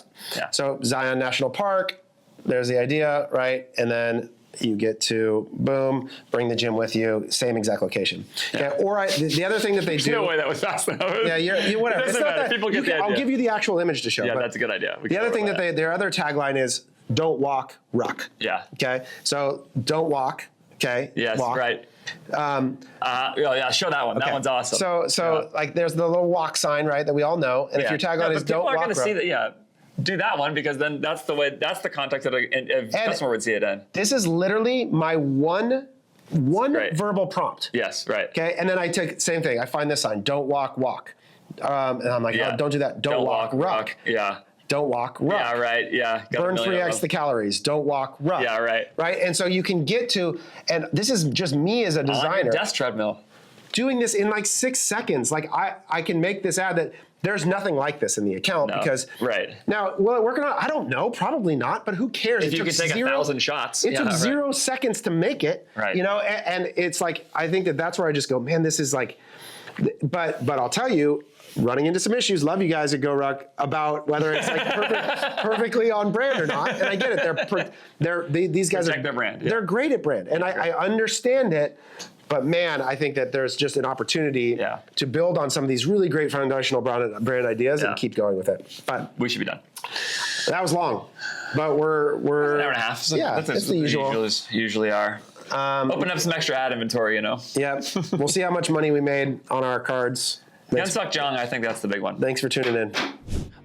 So Zion National Park, there's the idea, right? And then You get to, boom, bring the gym with you, same exact location. Yeah. Okay? Or the other thing that they do. No way that was fast enough. Yeah, you whatever. It doesn't matter. People get the idea. I'll give you the actual image to show. Yeah, that's a good idea. The other thing that their other tagline is, don't walk, ruck. Yeah. Okay. So don't walk. Okay. Yes. Walk. Right. Yeah, show that one. Okay. That one's awesome. So like there's the little walk sign, right, that we all know. And if your tagline is don't walk, people are going to see that. Yeah. Do that one, because then that's the context that a customer would see it in. This is literally my one verbal prompt. Yes, right. Okay, and then I take same thing. I find this sign, don't walk, walk. And I'm like, oh, don't do that. Don't walk, ruck. Yeah. Don't walk, ruck. Yeah, right. Yeah. Burn 3x the calories. Don't walk, ruck. Yeah, right. Right, and so you can get to, and this is just me as a designer. On your desk treadmill. Doing this in like 6 seconds. Like I can make this ad that there's nothing like this in the account because now, will it work or not? I don't know, probably not, but who cares? If you could take 1,000 shots. It took 0 seconds to make it, right. You know, and it's like, I think that's where I just go, man, this is like, but I'll tell you, running into some issues, love you guys at GoRuck, about whether it's like perfectly on brand or not. And I get it. These guys protect their brand. Yeah. They're great at brand, and I understand it. But man, I think that there's just an opportunity to build on some of these really great foundational brand ideas and keep going with it. But we should be done. That was long, but we're an hour and a half. So yeah, that's the usual. Usually are. Open up some extra ad inventory, you know. Yeah, we'll see how much money we made on our cards. Gunsuck Jung, I think that's the big one. Thanks for tuning in.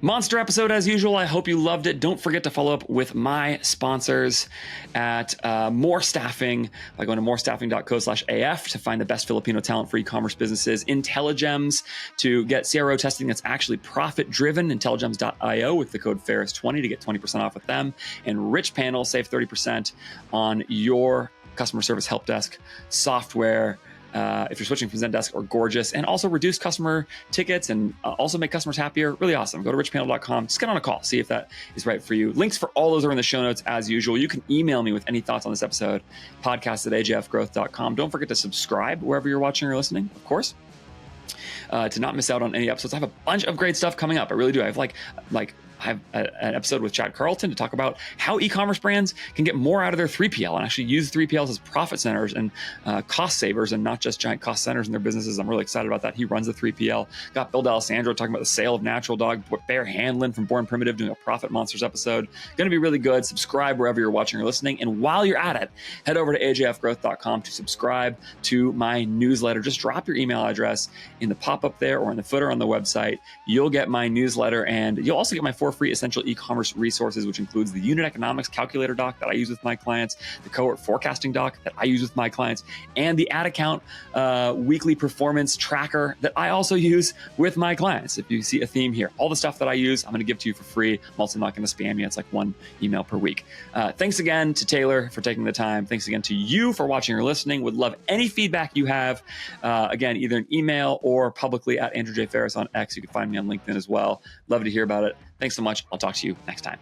Monster episode as usual. I hope you loved it. Don't forget to follow up with my sponsors at More Staffing by going to morestaffing.co/AF to find the best Filipino talent for e-commerce businesses. INTELLIGEMS to get CRO testing that's actually profit driven. INTELLIGEMS.io with the code Ferris20 to get 20% off with them. And RICHPANEL, save 30% on your customer service help desk software. If you're switching from Zendesk or Gorgeous, and also reduce customer tickets and also make customers happier. Really awesome. Go to richpanel.com. Just get on a call. See if that is right for you. Links for all those are in the show notes as usual. You can email me with any thoughts on this episode, podcast@ajfgrowth.com. Don't forget to subscribe wherever you're watching or listening, of course, to not miss out on any episodes. I have a bunch of great stuff coming up. I really do. I have I have an episode with Chad Carlton to talk about how e-commerce brands can get more out of their 3PL and actually use 3PLs as profit centers and cost savers and not just giant cost centers in their businesses. I'm really excited about that. He runs the 3PL. Got Bill D'Alessandro talking about the sale of Natural Dog, Bear Handlin from Born Primitive doing a Profit Monsters episode. Going to be really good. Subscribe wherever you're watching or listening. And while you're at it, head over to ajfgrowth.com to subscribe to my newsletter. Just drop your email address in the pop-up there or in the footer on the website. You'll get my newsletter, and you'll also get my 4 free essential e-commerce resources, which includes the unit economics calculator doc that I use with my clients, the cohort forecasting doc that I use with my clients, and the ad account weekly performance tracker that I also use with my clients. If you see a theme here, all the stuff that I use, I'm going to give to you for free. I'm also not going to spam you. It's like 1 email per week. Thanks again to Taylor for taking the time. Thanks again to you for watching or listening. Would love any feedback you have. Again, either an email or publicly at Andrew J. Ferris on X. You can find me on LinkedIn as well. Love to hear about it. Thanks so much. I'll talk to you next time.